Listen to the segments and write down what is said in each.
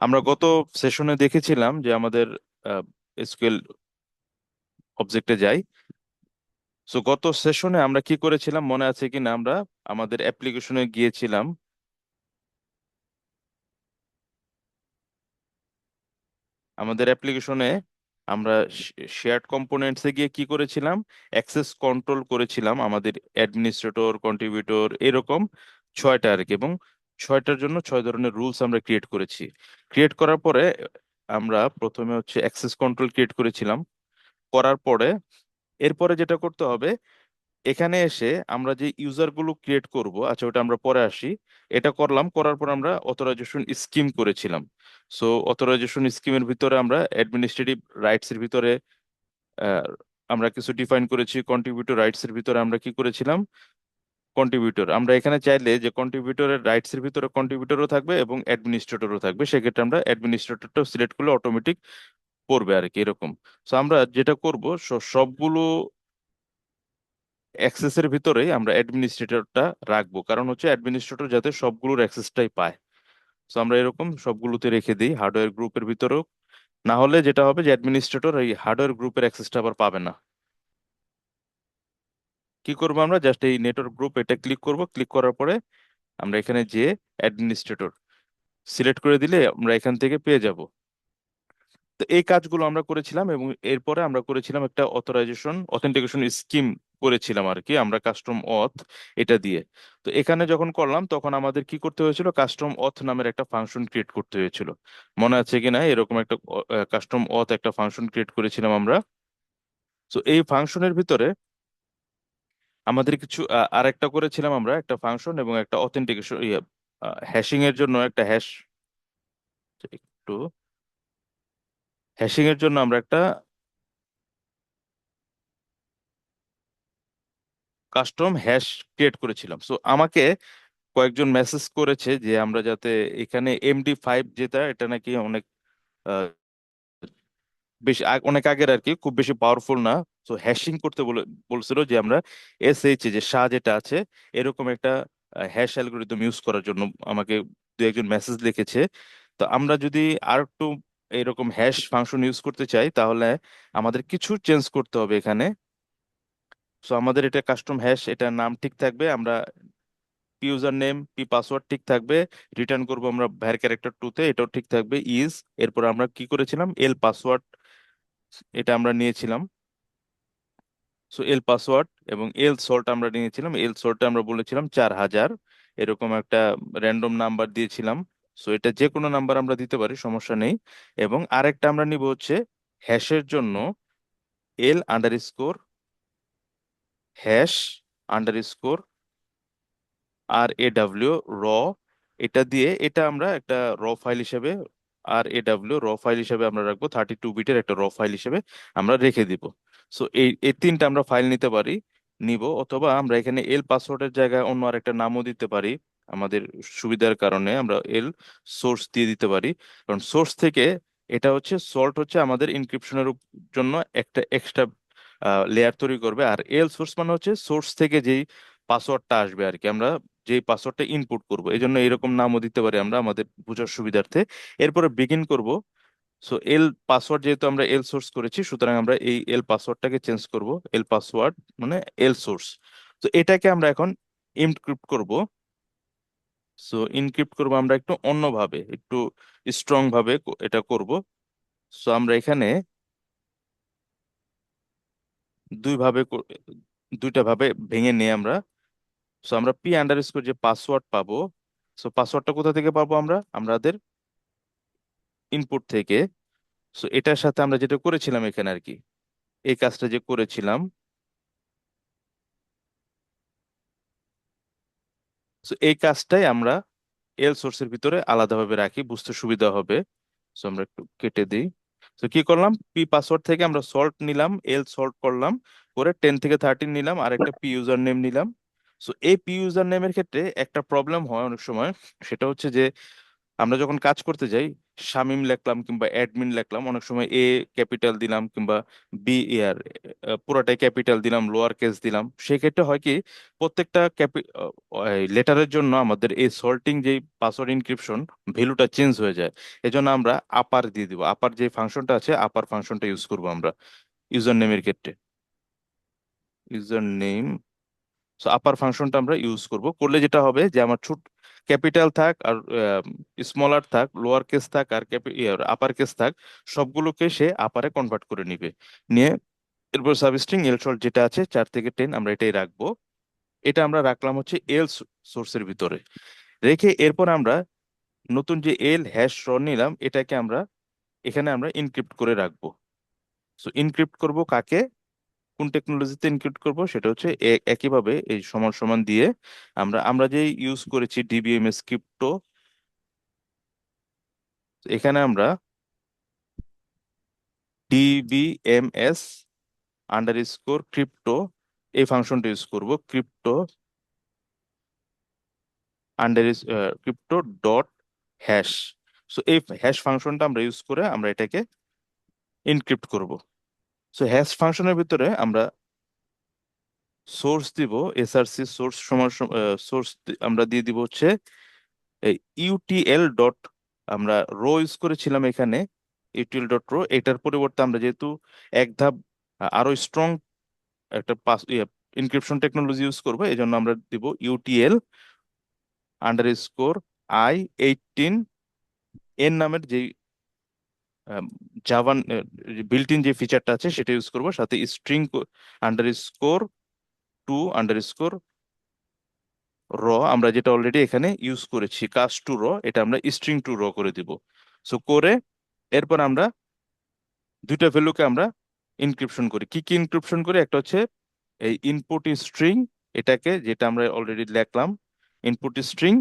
আমরা গত সেশনে দেখেছিলাম যে আমাদের এসকিউএল অবজেক্টে যাই। সো গত সেশনে আমরা কি করেছিলাম মনে আছে কি না? আমরা আমাদের অ্যাপ্লিকেশনে গিয়েছিলাম। আমাদের অ্যাপ্লিকেশনে আমরা শেয়ার্ড কম্পোনেন্টসে গিয়ে কি করেছিলাম? অ্যাক্সেস কন্ট্রোল করেছিলাম আমাদের অ্যাডমিনিস্ট্রেটর, কন্ট্রিবিউটর, এরকম ছয়টা আর কি। এবং ছয়টার জন্য ছয় ধরনের রুলস আমরা ক্রিয়েট করেছি। ক্রিয়েট করার পরে আমরা প্রথমে হচ্ছে অ্যাক্সেস কন্ট্রোল ক্রিয়েট করেছিলাম। করার পরে এরপরে যেটা করতে হবে, এখানে এসে আমরা যে ইউজার গুলো ক্রিয়েট করব, আচ্ছা ওটা আমরা পরে আসি। এটা করলাম, করার পর আমরা অথরাইজেশন স্কিম করেছিলাম। সো অথরাইজেশন স্কিমের ভিতরে আমরা অ্যাডমিনিস্ট্রেটিভ রাইটস এর ভিতরে আহ, আমরা কিছু ডিফাইন করেছি। কন্ট্রিবিউটর রাইটস এর ভিতরে আমরা কি করেছিলাম? কন্ট্রিবিউটর আমরা এখানে চাইলে যে কন্ট্রিবিউটরের রাইটস এর ভিতরে কন্ট্রিবিউটরও থাকবে এবং অ্যাডমিনিস্ট্রেটরও থাকবে, সেক্ষেত্রে আমরা অ্যাডমিনিস্ট্রেটরটা সিলেক্ট করলে অটোমেটিক পড়বে আর কি, এরকম। সো আমরা যেটা করব, সবগুলো অ্যাক্সেসের ভিতরেই আমরা অ্যাডমিনিস্ট্রেটরটা রাখবো, কারণ হচ্ছে অ্যাডমিনিস্ট্রেটর যাতে সবগুলোর অ্যাক্সেসটাই পায়। তো আমরা এরকম সবগুলোতে রেখে দিই, হার্ডওয়্যার গ্রুপের ভিতরেও। না হলে যেটা হবে যে অ্যাডমিনিস্ট্রেটর এই হার্ডওয়্যার গ্রুপের অ্যাক্সেসটা আবার পাবে না। কি করবো? আমরা জাস্ট এই নেটওয়ার্ক গ্রুপ এটা ক্লিক করব। ক্লিক করার পরে আমরা এখানে যে অ্যাডমিনিস্ট্রেটর সিলেক্ট করে দিলে আমরা এখান থেকে পেয়ে যাব। তো এই কাজগুলো আমরা করেছিলাম এবং এরপরে আমরা করেছিলাম একটা অথরাইজেশন অথেন্টিকেশন স্কিম করেছিলাম আর কি, আমরা কাস্টম অথ এটা দিয়ে। তো এখানে যখন করলাম তখন আমাদের কি করতে হয়েছিল? কাস্টম অথ নামের একটা ফাংশন ক্রিয়েট করতে হয়েছিল। মনে আছে কি না? এরকম একটা কাস্টম অথ একটা ফাংশন ক্রিয়েট করেছিলাম আমরা। তো এই ফাংশনের ভিতরে আমাদের কিছু আরেকটা করেছিলাম আমরা, একটা ফাংশন এবং একটা অথেন্টিকেশন হ্যাশিং এর জন্য একটা হ্যাশ, একটু হ্যাশিং এর জন্য আমরা একটা কাস্টম হ্যাশ ক্রিয়েট করেছিলাম। সো আমাকে কয়েকজন মেসেজ করেছে যে আমরা যাতে এখানে MD5, যেটা এটা নাকি অনেক আহ, বেশি অনেক আগের আর কি, খুব বেশি পাওয়ারফুল না। তো হ্যাশিং করতে বলছিল যে আমরা যে শাহ যেটা আছে, এরকম একটা হ্যাশ অ্যালগোরিদম ইউজ করার জন্য আমাকে দু একজন মেসেজ লিখেছে। তো আমরা যদি আর একটু এরকম হ্যাশ ফাংশন ইউজ করতে চাই তাহলে আমাদের কিছু চেঞ্জ করতে হবে এখানে। সো আমাদের এটা কাস্টম হ্যাশ, এটার নাম ঠিক থাকবে, আমরা P user name, P password ঠিক থাকবে। রিটার্ন করব আমরা ভ্যার ক্যারেক্টার টুতে, এটাও ঠিক থাকবে, ইজ। এরপর আমরা কি করেছিলাম? এল পাসওয়ার্ড, এটা আমরা নিয়েছিলাম। সো এল পাসওয়ার্ড এবং এল সল্ট আমরা নিয়েছিলাম। এল সল্টে আমরা বলেছিলাম 4000, এরকম একটা র্যান্ডম নাম্বার দিয়েছিলাম। সো এটা যে কোনো নাম্বার আমরা দিতে পারি, সমস্যা নেই। এবং আরেকটা আমরা নিব হচ্ছে হ্যাশের জন্য L_হ্যাশ_র র। এটা দিয়ে এটা আমরা একটা র ফাইল হিসেবে, র ফাইল হিসেবে আমরা রাখবো, 32 বিটের একটা র ফাইল হিসেবে আমরা রেখে দিব। সো এই এই তিনটা আমরা ফাইল নিতে পারি, নিব। অথবা আমরা এখানে এল পাসওয়ার্ডের জায়গায় অন্য আরেকটা নামও দিতে পারি। আমাদের সুবিধার কারণে আমরা এল সোর্স দিয়ে দিতে পারি, কারণ সোর্স থেকে এটা হচ্ছে সল্ট হচ্ছে আমাদের ইনক্রিপশনের জন্য একটা এক্সট্রা লেয়ার তৈরি করবে। আর এল সোর্স মানে হচ্ছে সোর্স থেকে যেই পাসওয়ার্ডটা আসবে আর কি, আমরা যেই পাসওয়ার্ডটা ইনপুট করব, এই জন্য এরকম নামও দিতে পারি আমরা আমাদের বোঝার সুবিধার্থে। এরপরে বিগিন করব। সো এল পাসওয়ার্ড যেহেতু আমরা এল সোর্স করেছি, সুতরাং আমরা এই এল পাসওয়ার্ডটাকে চেঞ্জ করব, এল পাসওয়ার্ড মানে এল সোর্স। তো এটাকে আমরা এখন ইনক্রিপ্ট করব। সো ইনক্রিপ্ট করব আমরা একটু অন্যভাবে, একটু স্ট্রং ভাবে এটা করব। সো আমরা এখানে দুই ভাবে দুইটা ভাবে ভেঙে নিয়ে আমরা, সো আমরা পি আন্ডারস্কোর যে পাসওয়ার্ড পাবো, সো পাসওয়ার্ডটা কোথা থেকে পাবো? আমরা আমাদের ইনপুট থেকে। সো এটার সাথে আমরা যেটা করেছিলাম এখানে আর কি, এই কাজটা যে করেছিলাম, সো এই কাজটাই আমরা এল সোর্সের ভিতরে আলাদাভাবে রাখি, বুঝতে সুবিধা হবে। সো আমরা একটু কেটে দিই। তো কি করলাম? পি পাসওয়ার্ড থেকে আমরা সল্ট নিলাম, এল সল্ট করলাম, করে 10 থেকে 13 নিলাম, আর একটা পি ইউজার নেম নিলাম। সো এই পি ইউজার নেমের ক্ষেত্রে একটা প্রবলেম হয় অনেক সময়, সেটা হচ্ছে যে আমরা যখন কাজ করতে যাই, শামিম লিখলাম কিংবা অ্যাডমিন লিখলাম, অনেক সময় এ ক্যাপিটাল দিলাম কিংবা বি ইয়ার পুরোটাই ক্যাপিটাল দিলাম, লোয়ার কেস দিলাম, সেক্ষেত্রে হয় কি প্রত্যেকটা লেটারের জন্য আমাদের এই সল্টিং যে পাসওয়ার্ড ইনক্রিপশন ভ্যালুটা চেঞ্জ হয়ে যায়। এজন্য আমরা আপার দিয়ে দিব, আপার যে ফাংশনটা আছে আপার ফাংশনটা ইউজ করব আমরা ইউজার নেমের ক্ষেত্রে। ইউজার নেম, সো আপার ফাংশনটা আমরা ইউজ করব, করলে যেটা হবে যে আমার ছোট ক্যাপিটাল থাক আর স্মলার থাক, লোয়ার কেস থাক আর আপার কেস থাক, সবগুলোকে সে আপারে কনভার্ট করে নিবে। নিয়ে এরপর সাবস্ট্রিং এল শর্ট যেটা আছে 4 থেকে 10 আমরা এটাই রাখবো। এটা আমরা রাখলাম হচ্ছে এল সোর্সের ভিতরে রেখে, এরপর আমরা নতুন যে এল হ্যাশ র নিলাম এটাকে আমরা এখানে আমরা ইনক্রিপ্ট করে রাখবো। সো ইনক্রিপ্ট করব কাকে, কোন টেকনোলজিতে ইনক্লুড করব, সেটা হচ্ছে একইভাবে এই সমান সমান দিয়ে আমরা আমরা যে ইউজ করেছি ডিবিএমএস ক্রিপ্টো, এখানে আমরা ডিবিএমএস আন্ডার স্কোর ক্রিপ্টো এই ফাংশনটা ইউজ করব, crypto under crypto dot hash. So এই হ্যাশ ফাংশনটা আমরা ইউজ করে আমরা এটাকে ইনক্রিপ্ট করব। সো হ্যাশ ফাংশনের ভিতরে আমরা সোর্স দিব, এসআরসি সোর্স সমান সোর্স আমরা দিয়ে দিব হচ্ছে ইউটিএল ডট, আমরা রো ইউজ করেছিলাম এখানে, ইউটিএল ডট রো, এটার পরিবর্তে আমরা যেহেতু এক ধাপ আরো স্ট্রং একটা পাস ইনক্রিপশন টেকনোলজি ইউজ করবো, এই জন্য আমরা দিব ইউটিএল আন্ডার স্কোর I18 এর নামের যে জাভান বিল্ট ইন যে ফিচারটা আছে সেটা ইউজ করব, সাথে string underscore to underscore র, আমরা যেটা অলরেডি এখানে ইউজ করেছি কাস্ট টু র, এটা আমরা স্ট্রিং টু র করে দিব। সো করে এরপর আমরা দুইটা ভ্যালুকে আমরা ইনক্রিপশন করি। কি কি ইনক্রিপশন করি, একটা হচ্ছে এই ইনপুট স্ট্রিং, এটাকে যেটা আমরা অলরেডি লিখলাম ইনপুট স্ট্রিং,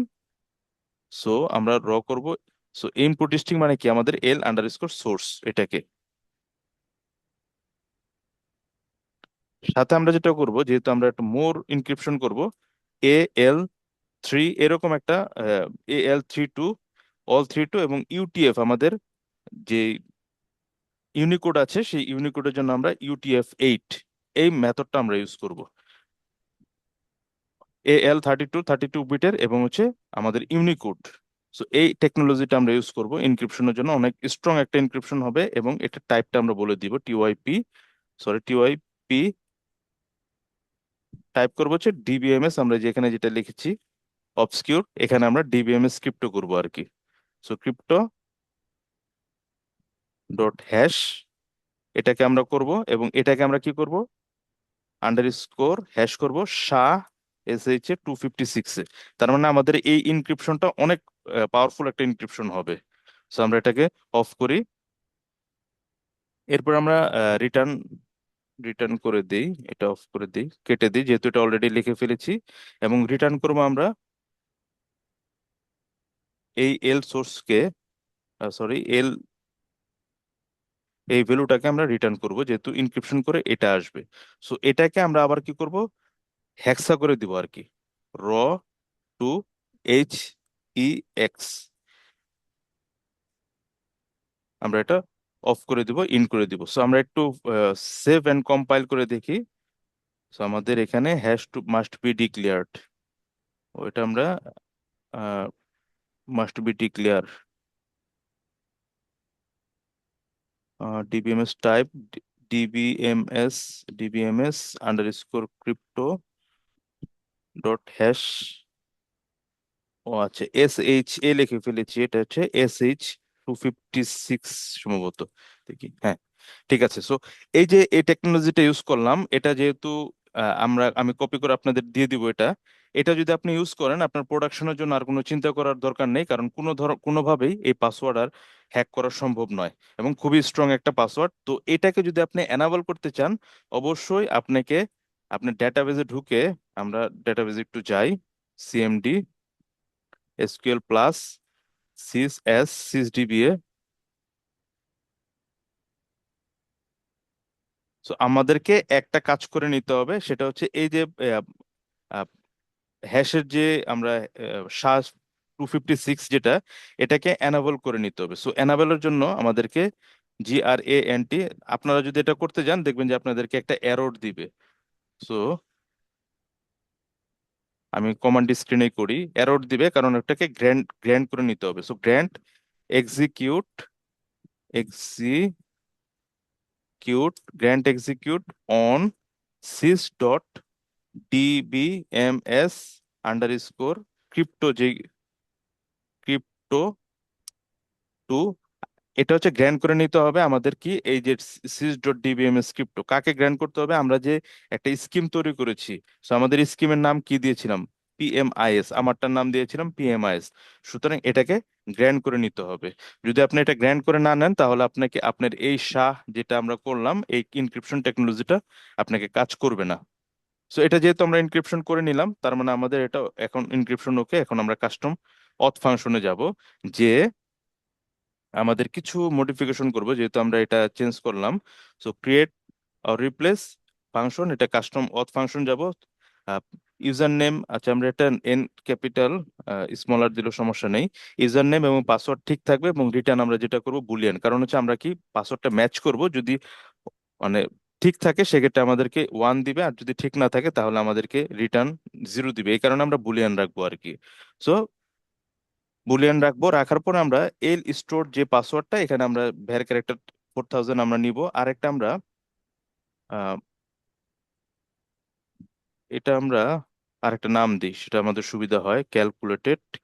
সো আমরা র করব। সো ইনপুট স্ট্রিং মানে কি, আমাদের এল আন্ডার স্কোর সোর্স এটাকে, সাথে আমরা যেটা করব যেহেতু আমরা একটা মোর ইনক্রিপশন করব, AL3 এরকম একটা AL32 অল 32 এবং ইউটিএফ আমাদের যে ইউনিকোড আছে সেই ইউনিকোডের জন্য আমরা UTF-8 এই মেথডটা আমরা ইউজ করব। AL32 বিটের এবং হচ্ছে আমাদের ইউনিকোড। সো এই টেকনোলজিটা আমরা ইউজ করব ইনক্রিপশনের জন্য, অনেক স্ট্রং একটা ইনক্রিপশন হবে এবং এটা টাইপটা আমরা বলে দিব টিওআইপি টাইপ করবো হচ্ছে ডিবিএমএস, আমরা যেখানে যেটা লিখেছি অবসকিউর, এখানে আমরা ডিবিএমএস ক্রিপ্টো করব আর কি। সো ক্রিপ্টো ডট হ্যাশ এটাকে আমরা করব এবং এটাকে আমরা কি করব, আন্ডার স্কোর হ্যাশ করবো শাহ SH256 এ। তার মানে আমাদের এই ইনক্রিপশনটা অনেক পাওয়ারফুল একটা ইনক্রিপশন হবে। সো আমরা এটাকে অফ করি, এরপর আমরা রিটার্ন রিটার্ন করে দিই, এটা অফ করে দিই, কেটে দিই যেহেতু এটা অলরেডি লিখে ফেলেছি, এবং রিটার্ন করবো আমরা এই এল সোর্সকে, সরি এল, এই ভ্যালুটাকে আমরা রিটার্ন করব যেহেতু ইনক্রিপশন করে এটা আসবে। সো এটাকে আমরা আবার কি করব, হ্যাক্সা করে দিব আর কি, র টু HEX, আমরা এটা অফ করে দিব, ইন করে দিব। সো আমরা একটু সেভ এন্ড কম্পাইল করে দেখি। সো আমাদের এখানে has to must be declared, ওইটা আমরা must be declare DBMS type DBMS DBMS underscore crypto dot hash, ও আচ্ছা SHA লিখে ফেলেছি, এটা হচ্ছে SH256 সম্ভবত, দেখি হ্যাঁ ঠিক আছে। সো এই যে এই টেকনোলজিটা ইউজ করলাম, এটা যেহেতু আমি কপি করে আপনাদের দিয়ে দিব, এটা এটা যদি আপনি ইউজ করেন আপনার প্রোডাকশনের জন্য আর কোনো চিন্তা করার দরকার নেই, কারণ কোনোভাবেই এই পাসওয়ার্ড আর হ্যাক করা সম্ভব নয় এবং খুবই স্ট্রং একটা পাসওয়ার্ড। তো এটাকে যদি আপনি এনাবল করতে চান, অবশ্যই আপনাকে আপনার ডেটাবেজে ঢুকে, আমরা ডেটাবেজে একটু যাই, CMD SQL plus SysDBA। So আমাদেরকে একটা কাজ করে নিতে হবে, সেটা হচ্ছে এই যে হ্যাশের যে আমরা 256 যেটা, এটাকে এনাবল করে নিতে হবে। সো এনাবলের জন্য আমাদেরকে GRANT, আপনারা যদি এটা করতে যান দেখবেন যে আপনাদেরকে একটা এরর দিবে। সো আমি কমান্ড স্ক্রিনে করি, এরর দিবে কারণ এটাকে গ্র্যান্ট গ্র্যান্ট করে নিতে হবে। So grant execute execute grant execute on sys dot dbms underscore crypto, যে ক্রিপ্টো টু, এটা হচ্ছে গ্র্যান্ড করে নিতে হবে আমাদের কি, এই যে sys.dbms ক্রিপ্টো কাকে গ্র্যান্ড করতে হবে, আমরা যে একটা স্কিম তৈরি করেছি। সো আমাদের স্কিমের নাম কি দিয়েছিলাম, PMIS, আমারটার নাম দিয়েছিলাম PMIS। সুতরাং এটাকে গ্র্যান্ড করে নিতে হবে। যদি আপনি এটা গ্র্যান্ড করে না নেন তাহলে আপনাকে আপনার এই যেটা আমরা করলাম, এই ইনক্রিপশন টেকনোলজিটা আপনাকে কাজ করবে না। সো এটা যেহেতু আমরা ইনক্রিপশন করে নিলাম, তার মানে আমাদের এটা এখন ইনক্রিপশন ওকে। এখন আমরা কাস্টম অথ ফাংশনে যাব, যে আমাদের কিছু মডিফিকেশন করব যেহেতু আমরা এটা চেঞ্জ করলাম। সো ক্রিয়েট রিপ্লেস ফাংশন, এটা কাস্টম অথ ফাংশন যাব। ইউজার নেম, আচ্ছা আমরা এটা এন ক্যাপিটাল, স্মলার দিলেও সমস্যা নেই। ইউজার নেম এবং পাসওয়ার্ড ঠিক থাকবে, এবং রিটার্ন আমরা যেটা করব বুলিয়ান, কারণ হচ্ছে আমরা কি পাসওয়ার্ডটা ম্যাচ করব। যদি মানে ঠিক থাকে সেক্ষেত্রে আমাদেরকে 1 দিবে, আর যদি ঠিক না থাকে তাহলে আমাদেরকে রিটার্ন 0 দিবে। এই কারণে আমরা বুলিয়ান রাখবো আর কি। সো বুলিয়ান রাখবো, রাখার পরে আমরা এল স্টোর যে পাসওয়ার্ডটা, এখানে আমরা ভ্যার ক্যারেক্টার 4000 আমরা নিব। আরেকটা আমরা আহ, এটা আমরা আরেকটা নাম দিই, সেটা আমাদের সুবিধা হয়,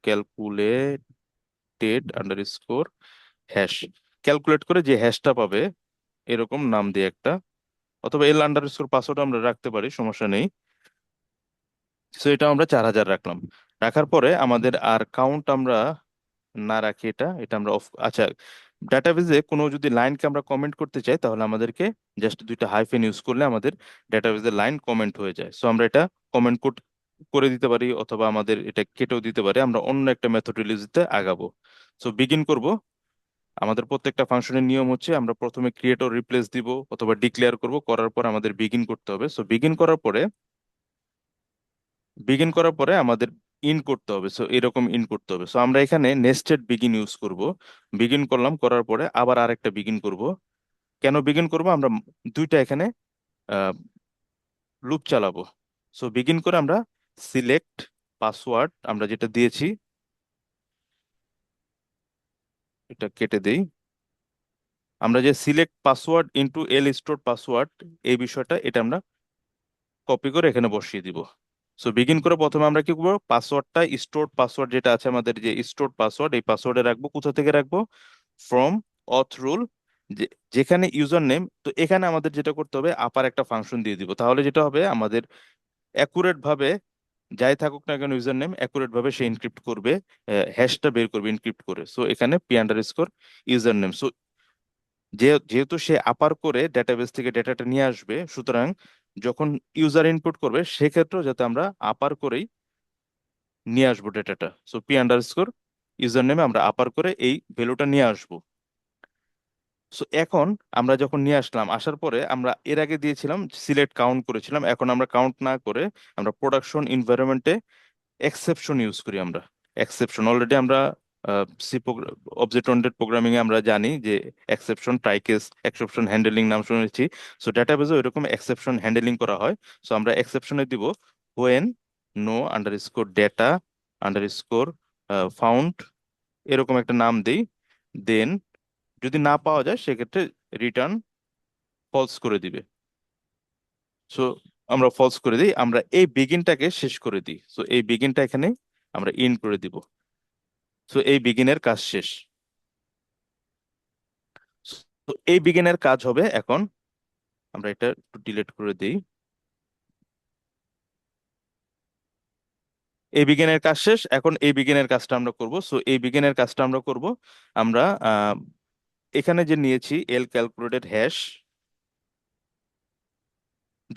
ক্যালকুলেটেড আন্ডারস্কোর হ্যাশ। ক্যালকুলেট করে যে হ্যাশটা পাবে এরকম নাম দিয়ে একটা, অথবা এল আন্ডারস্কোর পাসওয়ার্ড আমরা রাখতে পারি, সমস্যা নেই। সো এটা আমরা 4000 রাখলাম। রাখার পরে আমাদের আর কাউন্ট আমরা না রাখি, এটা এটা আমরা অফ। আচ্ছা, ডাটাবেজে কোনো যদি লাইনকে আমরা কমেন্ট করতে চাই তাহলে আমাদেরকে জাস্ট দুইটা হাইফেন ইউজ করলে আমাদের ডাটাবেজের লাইন কমেন্ট হয়ে যায়। সো আমরা এটা কমেন্ট করে দিতে পারি, অথবা আমাদের এটা কেটেও দিতে পারি। আমরা অন্য একটা মেথোডোলজিতে আগাবো। সো বিগিন করব। আমাদের প্রত্যেকটা ফাংশনের নিয়ম হচ্ছে আমরা প্রথমে ক্রিয়েট ও রিপ্লেস দিব, অথবা ডিক্লেয়ার করব, করার পর আমাদের বিগিন করতে হবে। সো বিগিন করার পরে আমাদের ইন করতে হবে। সো এরকম ইন করতে হবে। সো আমরা এখানে নেস্টেড বিগিন ইউজ করব। বিগিন করলাম, করার পরে আবার আরেকটা বিগিন করব। কেন বিগিন করব, আমরা দুইটা এখানে লুপ চালাবো। সো বিগিন করে আমরা সিলেক্ট পাসওয়ার্ড, আমরা যেটা দিয়েছি এটা কেটে দেই। আমরা যে সিলেক্ট পাসওয়ার্ড ইনটু এল স্টোর পাসওয়ার্ড, এই বিষয়টা এটা আমরা কপি করে এখানে বসিয়ে দিব। সো বিগিন করে প্রথমে আমরা কি করবো, পাসওয়ার্ডটা স্টোর পাসওয়ার্ড যেটা আছে আমাদের, যে স্টোর পাসওয়ার্ড, এই পাসওয়ার্ডে রাখবো। কোথা থেকে রাখবো, ফ্রম অথ রুল, যেখানে ইউজার নেম। তো এখানে আমাদের যেটা করতে হবে, আপার একটা ফাংশন দিয়ে দিব, তাহলে যেটা হবে আমাদের অ্যাকুরেট ভাবে, যাই থাকুক না কেন ইউজার নেম, অ্যাকুরেট ভাবে সে ইনক্রিপ্ট করবে, হ্যাশটা বের করবে ইনক্রিপ্ট করে। সো এখানে P underscore user name. So যেহেতু সে আপার করে ডেটাবেস থেকে ডেটাটা নিয়ে আসবে, সুতরাং যখন ইউজার ইনপুট করবে সেক্ষেত্রেও যাতে আমরা আপার করেই নিয়ে আসবো ডেটাটা। সো পি আন্ডারস্কোর ইউজার নেমে আমরা আপার করে এই ভ্যালুটা নিয়ে আসবো। সো এখন আমরা যখন নিয়ে আসলাম, আসার পরে আমরা এর আগে দিয়েছিলাম সিলেক্ট কাউন্ট করেছিলাম, এখন আমরা কাউন্ট না করে আমরা প্রোডাকশন এনভায়রনমেন্টে এক্সেপশন ইউজ করি। আমরা এক্সেপশন অলরেডি আমরা সি অবজেক্ট ওরিয়েন্টেড প্রোগ্রামিং এ আমরা জানি যে exception, try case exception handling নাম শুনেছি। সো ডেটাবেজে এরকম এক্সেপশন হ্যান্ডলিং করা হয়। সো আমরা এক্সেপশনে দিব when no underscore data underscore found, এরকম একটা নাম দেই। দেন যদি না পাওয়া যায় সেক্ষেত্রে রিটার্ন ফলস করে দিবে। সো আমরা ফলস করে দিই, আমরা এই বিগিনটাকে শেষ করে দিই। সো এই বিগিনটা এখানে আমরা ইন করে দিব। সো এই বিগিনের কাজ শেষ। তো এই বিগিনের কাজ হবে এখন, আমরা এটা একটু ডিলিট করে দিই। এই বিগিনের কাজ শেষ, এখন এই বিগিনের কাজটা আমরা করব। সো এই বিগিনের কাজটা আমরা করব, আমরা এখানে যে নিয়েছি এল ক্যালকুলেটেড হ্যাশ,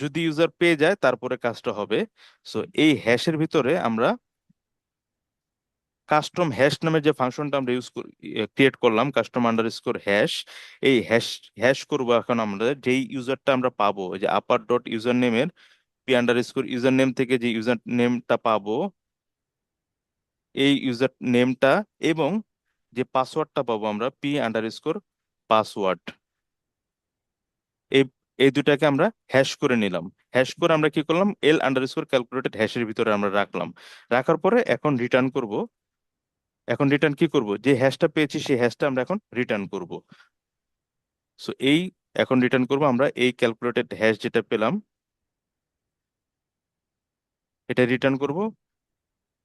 যদি ইউজার পেয়ে যায় তারপরে কাজটা হবে। সো এই হ্যাশের ভিতরে আমরা কাস্টম হ্যাশ নামের যে ফাংশনটা আমরা ক্রিয়েট করলাম, কাস্টম আন্ডারস্কোর হ্যাশ, এই হ্যাশ হ্যাশ করবো এখন আমরা যেই ইউজারটা আমরা পাবো, ওই যে আপার ডট ইউজার নেমের পি আন্ডারস্কোর ইউজার নেম থেকে যে ইউজার নেমটা পাবো, এই ইউজার নেমটা এবং যে পাসওয়ার্ডটা পাবো আমরা p_, পাসওয়ার্ড, এই এই দুটাকে আমরা হ্যাশ করে নিলাম। হ্যাশ করে আমরা কি করলাম, l_calculated হ্যাশের ভিতরে আমরা রাখলাম। রাখার পরে এখন রিটার্ন করব। এখন রিটার্ন কি করব, যে হ্যাশটা পেয়েছি সেই হ্যাশটা আমরা এখন রিটার্ন করব। সো এই এখন রিটার্ন করব আমরা এই ক্যালকুলেটেড হ্যাশ যেটা পেলাম, এটা রিটার্ন করব।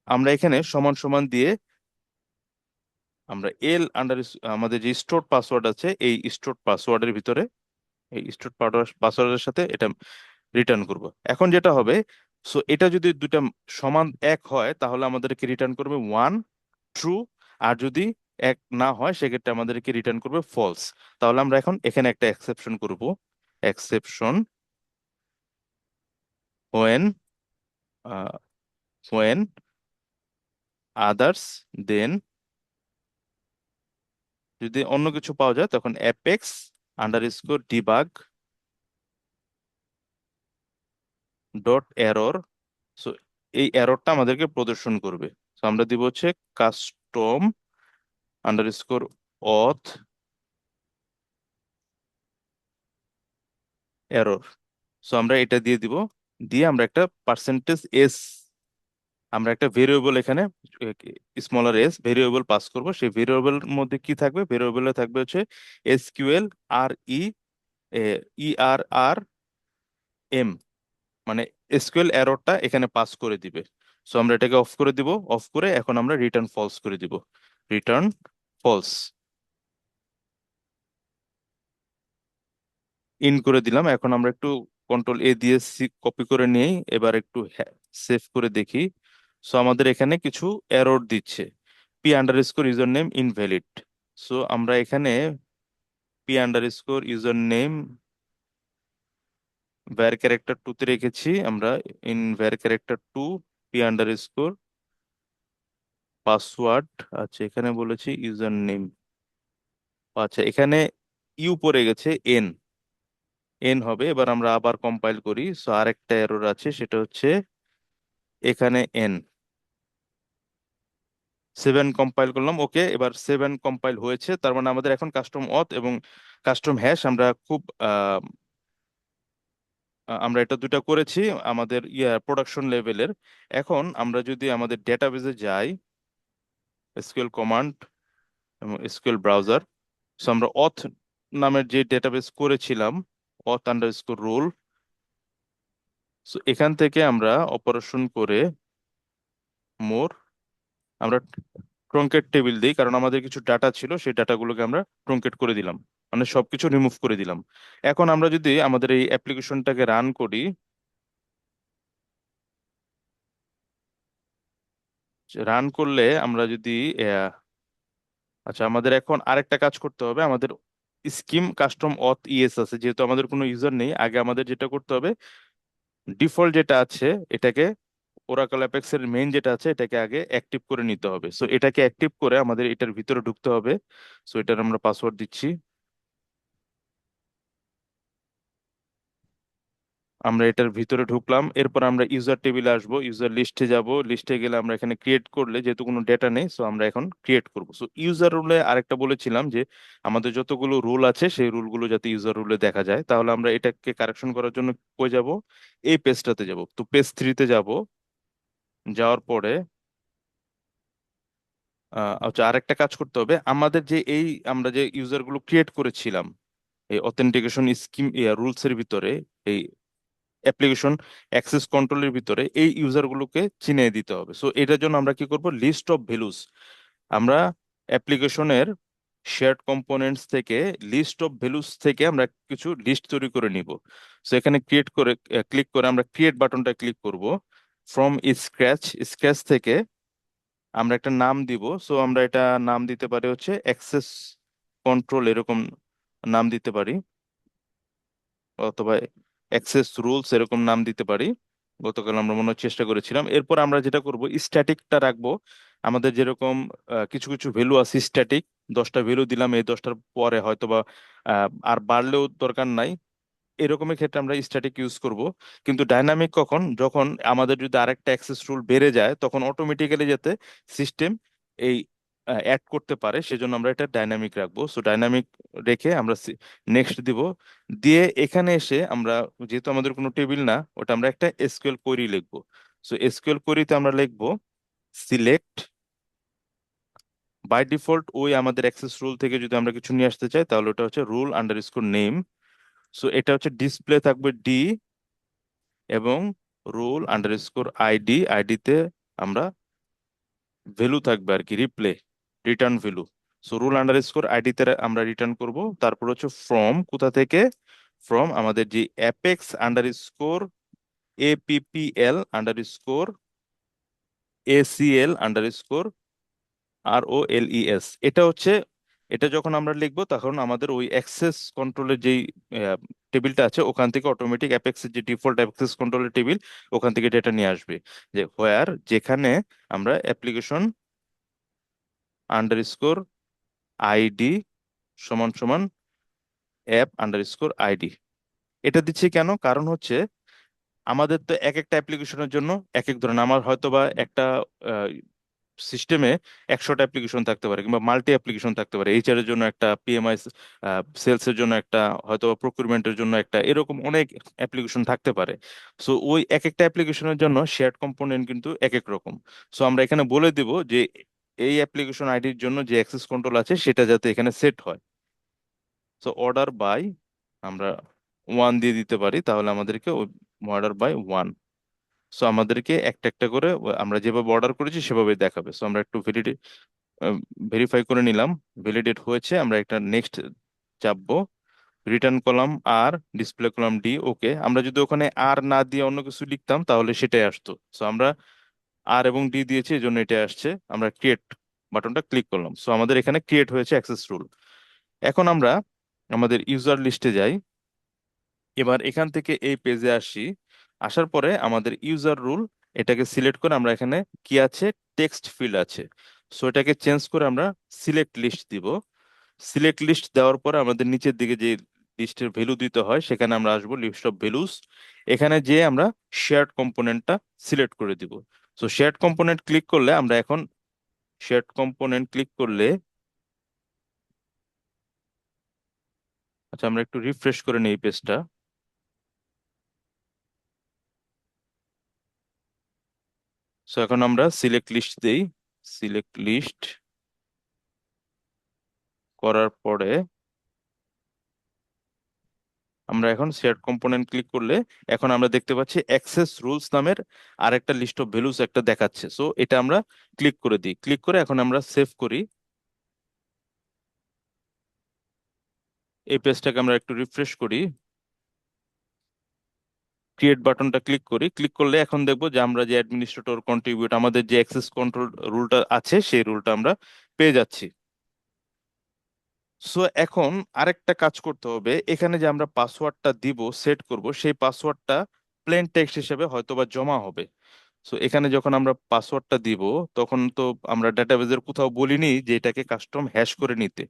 আমরা এখানে সমান সমান দিয়ে আমরা আমাদের যে স্টোর পাসওয়ার্ড আছে এই স্টোর পাসওয়ার্ডের ভিতরে, এই স্টোর পাসওয়ার্ডের সাথে এটা রিটার্ন করব। এখন যেটা হবে, সো এটা যদি দুটা সমান এক হয় তাহলে আমাদেরকে রিটার্ন করবে ওয়ান, ট্রু। আর যদি এক না হয় সেক্ষেত্রে আমাদেরকে রিটার্ন করবে ফলস। তাহলে আমরা এখন এখানে একটা এক্সেপশন করব। এক্সেপশন when when others, দেন যদি অন্য কিছু পাওয়া যায় তখন apex_debug ডট এরর। সো এই এররটা আমাদেরকে প্রদর্শন করবে। তো আমরা দিব হচ্ছে custom_auth এরর। সো আমরা এটা দিয়ে দিব। দিয়ে আমরা একটা %s, আমরা একটা ভেরিয়েবল এখানে ভেরিয়েবল পাস করব। সেই ভেরিয়েবল মধ্যে কি থাকবে, ভেরিয়েবলে থাকবে হচ্ছে এসকিউএল আর আর এম, মানে এসকিউএল এররটা এখানে পাস করে দিবে। সো আমরা এটাকে অফ করে দিব। অফ করে এখন আমরা রিটার্ন ফলস করে দিব। রিটার্ন ফলস ইন করে দিলাম। এখন আমরা একটু কন্ট্রোল দিয়ে কপি করে নিয়ে এবার একটু সেভ করে দেখি। সো আমাদের এখানে কিছু এরর দিচ্ছে, p_ইউজার নেম ইনভ্যালিড। সো আমরা এখানে p user name var character two তে রেখেছি আমরা। In var character two p password. আচ্ছা এখানে বলেছি ইউজার নেম। আচ্ছা এখানে ইউ পড়ে গেছে, এন, এন হবে। এবার আমরা আবার কম্পাইল করি। সো আরেকটা এরর আছে, সেটা হচ্ছে এখানে এন। 7 কম্পাইল করলাম, ওকে। এবার 7 কম্পাইল হয়েছে, তার মানে আমাদের এখন কাস্টম অথ এবং কাস্টম হ্যাশ আমরা খুব আমরা এটা দুটা করেছি আমাদের প্রোডাকশন লেভেলের। এখন আমরা যদি আমাদের ডেটাবেজে যাই, এসকিউএল কমান্ড এবং এসকিউএল ব্রাউজার, সো আমরা অথ নামের যে ডেটাবেস করেছিলাম, অথ_রোল, সো এখান থেকে আমরা অপারেশন করে মোর, আমরা ট্রঙ্কেট টেবিল দিই, কারণ আমাদের কিছু ডাটা ছিল সেই ডাটাগুলোকে আমরা ট্রঙ্কেট করে দিলাম, মানে সবকিছু রিমুভ করে দিলাম। এখন আমরা যদি আমাদের এই অ্যাপ্লিকেশনটাকে রান করি, রান করলে আমরা যদি আচ্ছা আমাদের এখন আরেকটা কাজ করতে হবে। আমাদের স্কিম কাস্টম অথ আছে, যেহেতু আমাদের কোনো ইউজার নেই, আগে আমাদের যেটা করতে হবে, ডিফল্ট যেটা আছে এটাকে, ওরাকল অ্যাপেক্স এর মেইন যেটা আছে এটাকে আগে অ্যাক্টিভ করে নিতে হবে। সো এটাকে অ্যাক্টিভ করে আমাদের এটার ভিতরে ঢুকতে হবে। সো এটার আমরা পাসওয়ার্ড দিচ্ছি। আমরা এটার ভিতরে ঢুকলাম। এরপর আমরা ইউজার টেবিলে আসবো, ইউজার লিস্টে যাব। লিস্টে গেলে আমরা এখানে ক্রিয়েট করলে, যেহেতু কোনো ডেটা নেই, সো আমরা এখন ক্রিয়েট করব। সো ইউজার রুলে আরেকটা বলেছিলাম যে আমাদের যতগুলো রুল আছে সেই রুলগুলো যাতে ইউজার রুলে দেখা যায়, তাহলে আমরা এটাকে কারেকশন করার জন্য কই যাব, এই পেজটাতে যাব। তো পেজ 3-তে যাব। যাওয়ার পরে আচ্ছা আরেকটা কাজ করতে হবে আমাদের, যে এই আমরা যে ইউজার গুলো ক্রিয়েট করেছিলাম এই অথেন্টিকেশন স্কিম রুলস এর ভিতরে, এই অ্যাপ্লিকেশন অ্যাক্সেস কন্ট্রোলের ভিতরে এই ইউজার গুলোকে চিনিয়ে দিতে হবে। সো এটার জন্য আমরা কি করব, লিস্ট অফ ভ্যালুস, আমরা অ্যাপ্লিকেশনের শেয়ার্ড কম্পোনেন্টস থেকে লিস্ট অফ ভ্যালুস থেকে আমরা কিছু লিস্ট তৈরি করে নিব। সো এখানে ক্রিয়েট করে ক্লিক করে আমরা ক্রিয়েট বাটনটা ক্লিক করব। ফ্রম স্ক্র্যাচ, স্ক্র্যাচ থেকে আমরা একটা নাম দিব। সো আমরা এটা নাম দিতে পারি হচ্ছে অ্যাক্সেস কন্ট্রোল, এরকম নাম দিতে পারি, অথবা অ্যাক্সেস রুলস এরকম নাম দিতে পারি। গতকাল আমরা মনে হয় চেষ্টা করেছিলাম। এরপর আমরা যেটা করব, স্ট্যাটিকটা রাখবো। আমাদের যেরকম কিছু কিছু ভ্যালু আছে স্ট্যাটিক, 10টা ভ্যালু দিলাম, এই 10টার পরে হয়তোবা আর বাড়লেও দরকার নাই, এরকমের ক্ষেত্রে আমরা স্ট্যাটিক ইউজ করব। কিন্তু ডাইনামিক কখন, যখন আমাদের যদি আরেকটা অ্যাক্সেস রুল বেড়ে যায় তখন অটোমেটিক্যালি যাতে সিস্টেম এই অ্যাড করতে পারে, সেজন্য আমরা এটা ডাইনামিক রাখবো। সো ডাইনামিক রেখে আমরা নেক্সট দিব। দিয়ে এখানে এসে আমরা, যেহেতু আমাদের কোনো টেবিল না, ওটা আমরা একটা এসকিউএল কোয়েরি লিখবো। সো এসকিউএল কোয়েরিতে আমরা লিখবো সিলেক্ট, বাই ডিফল্ট ওই আমাদের অ্যাক্সেস রুল থেকে যদি আমরা কিছু নিয়ে আসতে চাই তাহলে ওটা হচ্ছে রুল আন্ডারস্কোর নেম। সো এটা হচ্ছে ডিসপ্লে থাকবে ডি, এবং রোল আন্ডারস্কোর আইডি, আইডিতে আমরা ভ্যালু থাকবে আর কি, reply, return value. So role underscore আইডিতে আমরা রিটার্ন করব। তারপর হচ্ছে ফ্রম, কোথা থেকে, ফ্রম আমাদের যে apex underscore APPL underscore ACL underscore ROLES। এটা হচ্ছে, এটা যখন আমরা লিখবো তখন আমাদের ওই অ্যাক্সেস কন্ট্রোলের যেই টেবিলটা আছে ওখান থেকে অটোমেটিক অ্যাপেক্সের যে ডিফল্ট অ্যাক্সেস কন্ট্রোলের টেবিল, ওখান থেকে ডেটা নিয়ে আসবে। যে হোয়ার, যেখানে আমরা অ্যাপ্লিকেশন আন্ডারস্কোর আইডি সমান সমান অ্যাপ আন্ডারস্কোর আইডি। এটা দিচ্ছি কেন, কারণ হচ্ছে আমাদের তো এক একটা অ্যাপ্লিকেশনের জন্য এক এক ধরনের, আমার হয়তো বা একটা সিস্টেমে 100টা অ্যাপ্লিকেশন থাকতে পারে, কিংবা মাল্টি অ্যাপ্লিকেশন থাকতে পারে, এইচআর এর জন্য একটা, পিএমআই সেলস এর জন্য একটা, হয়তো প্রকিউরমেন্টের জন্য একটা, এরকম অনেক অ্যাপ্লিকেশন থাকতে পারে। সো ওই এক একটা অ্যাপ্লিকেশনের জন্য শেয়ার্ড কম্পোনেন্ট কিন্তু এক এক রকম। সো আমরা এখানে বলে দিব যে এই অ্যাপ্লিকেশন আইডির জন্য যে অ্যাক্সেস কন্ট্রোল আছে সেটা যাতে এখানে সেট হয়। সো অর্ডার বাই আমরা 1 দিয়ে দিতে পারি, তাহলে আমাদেরকে অর্ডার বাই 1। সো আমাদেরকে একটা একটা করে আমরা যেভাবে অর্ডার করেছি সেভাবে দেখাবে। সো আমরা একটু ভেরিফাই করে নিলাম, ভ্যালিডেট হয়েছে। আমরা একটা নেক্সট চাপবো, রিটার্ন কলাম আর, ডিসপ্লে কলাম ডি। ওকে, আমরা যদি ওখানে আর না দিয়ে অন্য কিছু লিখতাম তাহলে সেটাই আসতো। সো আমরা আর এবং ডি দিয়েছি, এই জন্য এটা আসছে। আমরা ক্রিয়েট বাটনটা ক্লিক করলাম, সো আমাদের এখানে ক্রিয়েট হয়েছে অ্যাক্সেস রুল। এখন আমরা আমাদের ইউজার লিস্টে যাই। এবার এখান থেকে এই পেজে আসি। আসার পরে আমাদের ইউজার রুল, এটাকে সিলেক্ট করে আমরা এখানে কি আছে, টেক্সট ফিল্ড আছে। সো এটাকে চেঞ্জ করে আমরা সিলেক্ট লিস্ট দিব। সিলেক্ট লিস্ট দেওয়ার পরে আমাদের নিচের দিকে যে লিস্টের ভ্যালু দিতে হয় সেখানে আমরা আসবো লিস্ট অফ ভ্যালুস। এখানে যে আমরা শেয়ার্ড কম্পোনেন্টটা সিলেক্ট করে দিব। সো শেয়ার্ড কম্পোনেন্ট ক্লিক করলে আমরা এখন, শেয়ার্ড কম্পোনেন্ট ক্লিক করলে, আচ্ছা আমরা একটু রিফ্রেশ করে নিই পেজটা। সো এখন আমরা সিলেক্ট লিস্ট দেই। সিলেক্ট লিস্ট করার পরে আমরা এখন শেয়ার কম্পোনেন্ট ক্লিক করলে এখন আমরা দেখতে পাচ্ছি অ্যাক্সেস রুলস নামের আরেকটা লিস্ট অফ ভ্যালুস একটা দেখাচ্ছে। সো এটা আমরা ক্লিক করে দিই। ক্লিক করে এখন আমরা সেভ করি। এই পেজটাকে আমরা একটু রিফ্রেশ করি, ক্রিয়েট বাটনটা ক্লিক করি। ক্লিক করলে এখন দেখবো যে আমরা যে অ্যাডমিনিস্ট্রেটর কন্ট্রিবিউট, আমাদের যে অ্যাক্সেস কন্ট্রোল রুলটা আছে সেই রুলটা আমরা পেয়ে যাচ্ছি। সো এখন আরেকটা কাজ করতে হবে, এখানে যে আমরা পাসওয়ার্ডটা দিব, সেট করব, সেই পাসওয়ার্ডটা প্লেন টেক্সট হিসেবে হয়তোবা জমা হবে। সো এখানে যখন আমরা পাসওয়ার্ডটা দিব তখন তো আমরা ডাটাবেজের কোথাও বলিনি যে এটাকে কাস্টম হ্যাশ করে নিতে।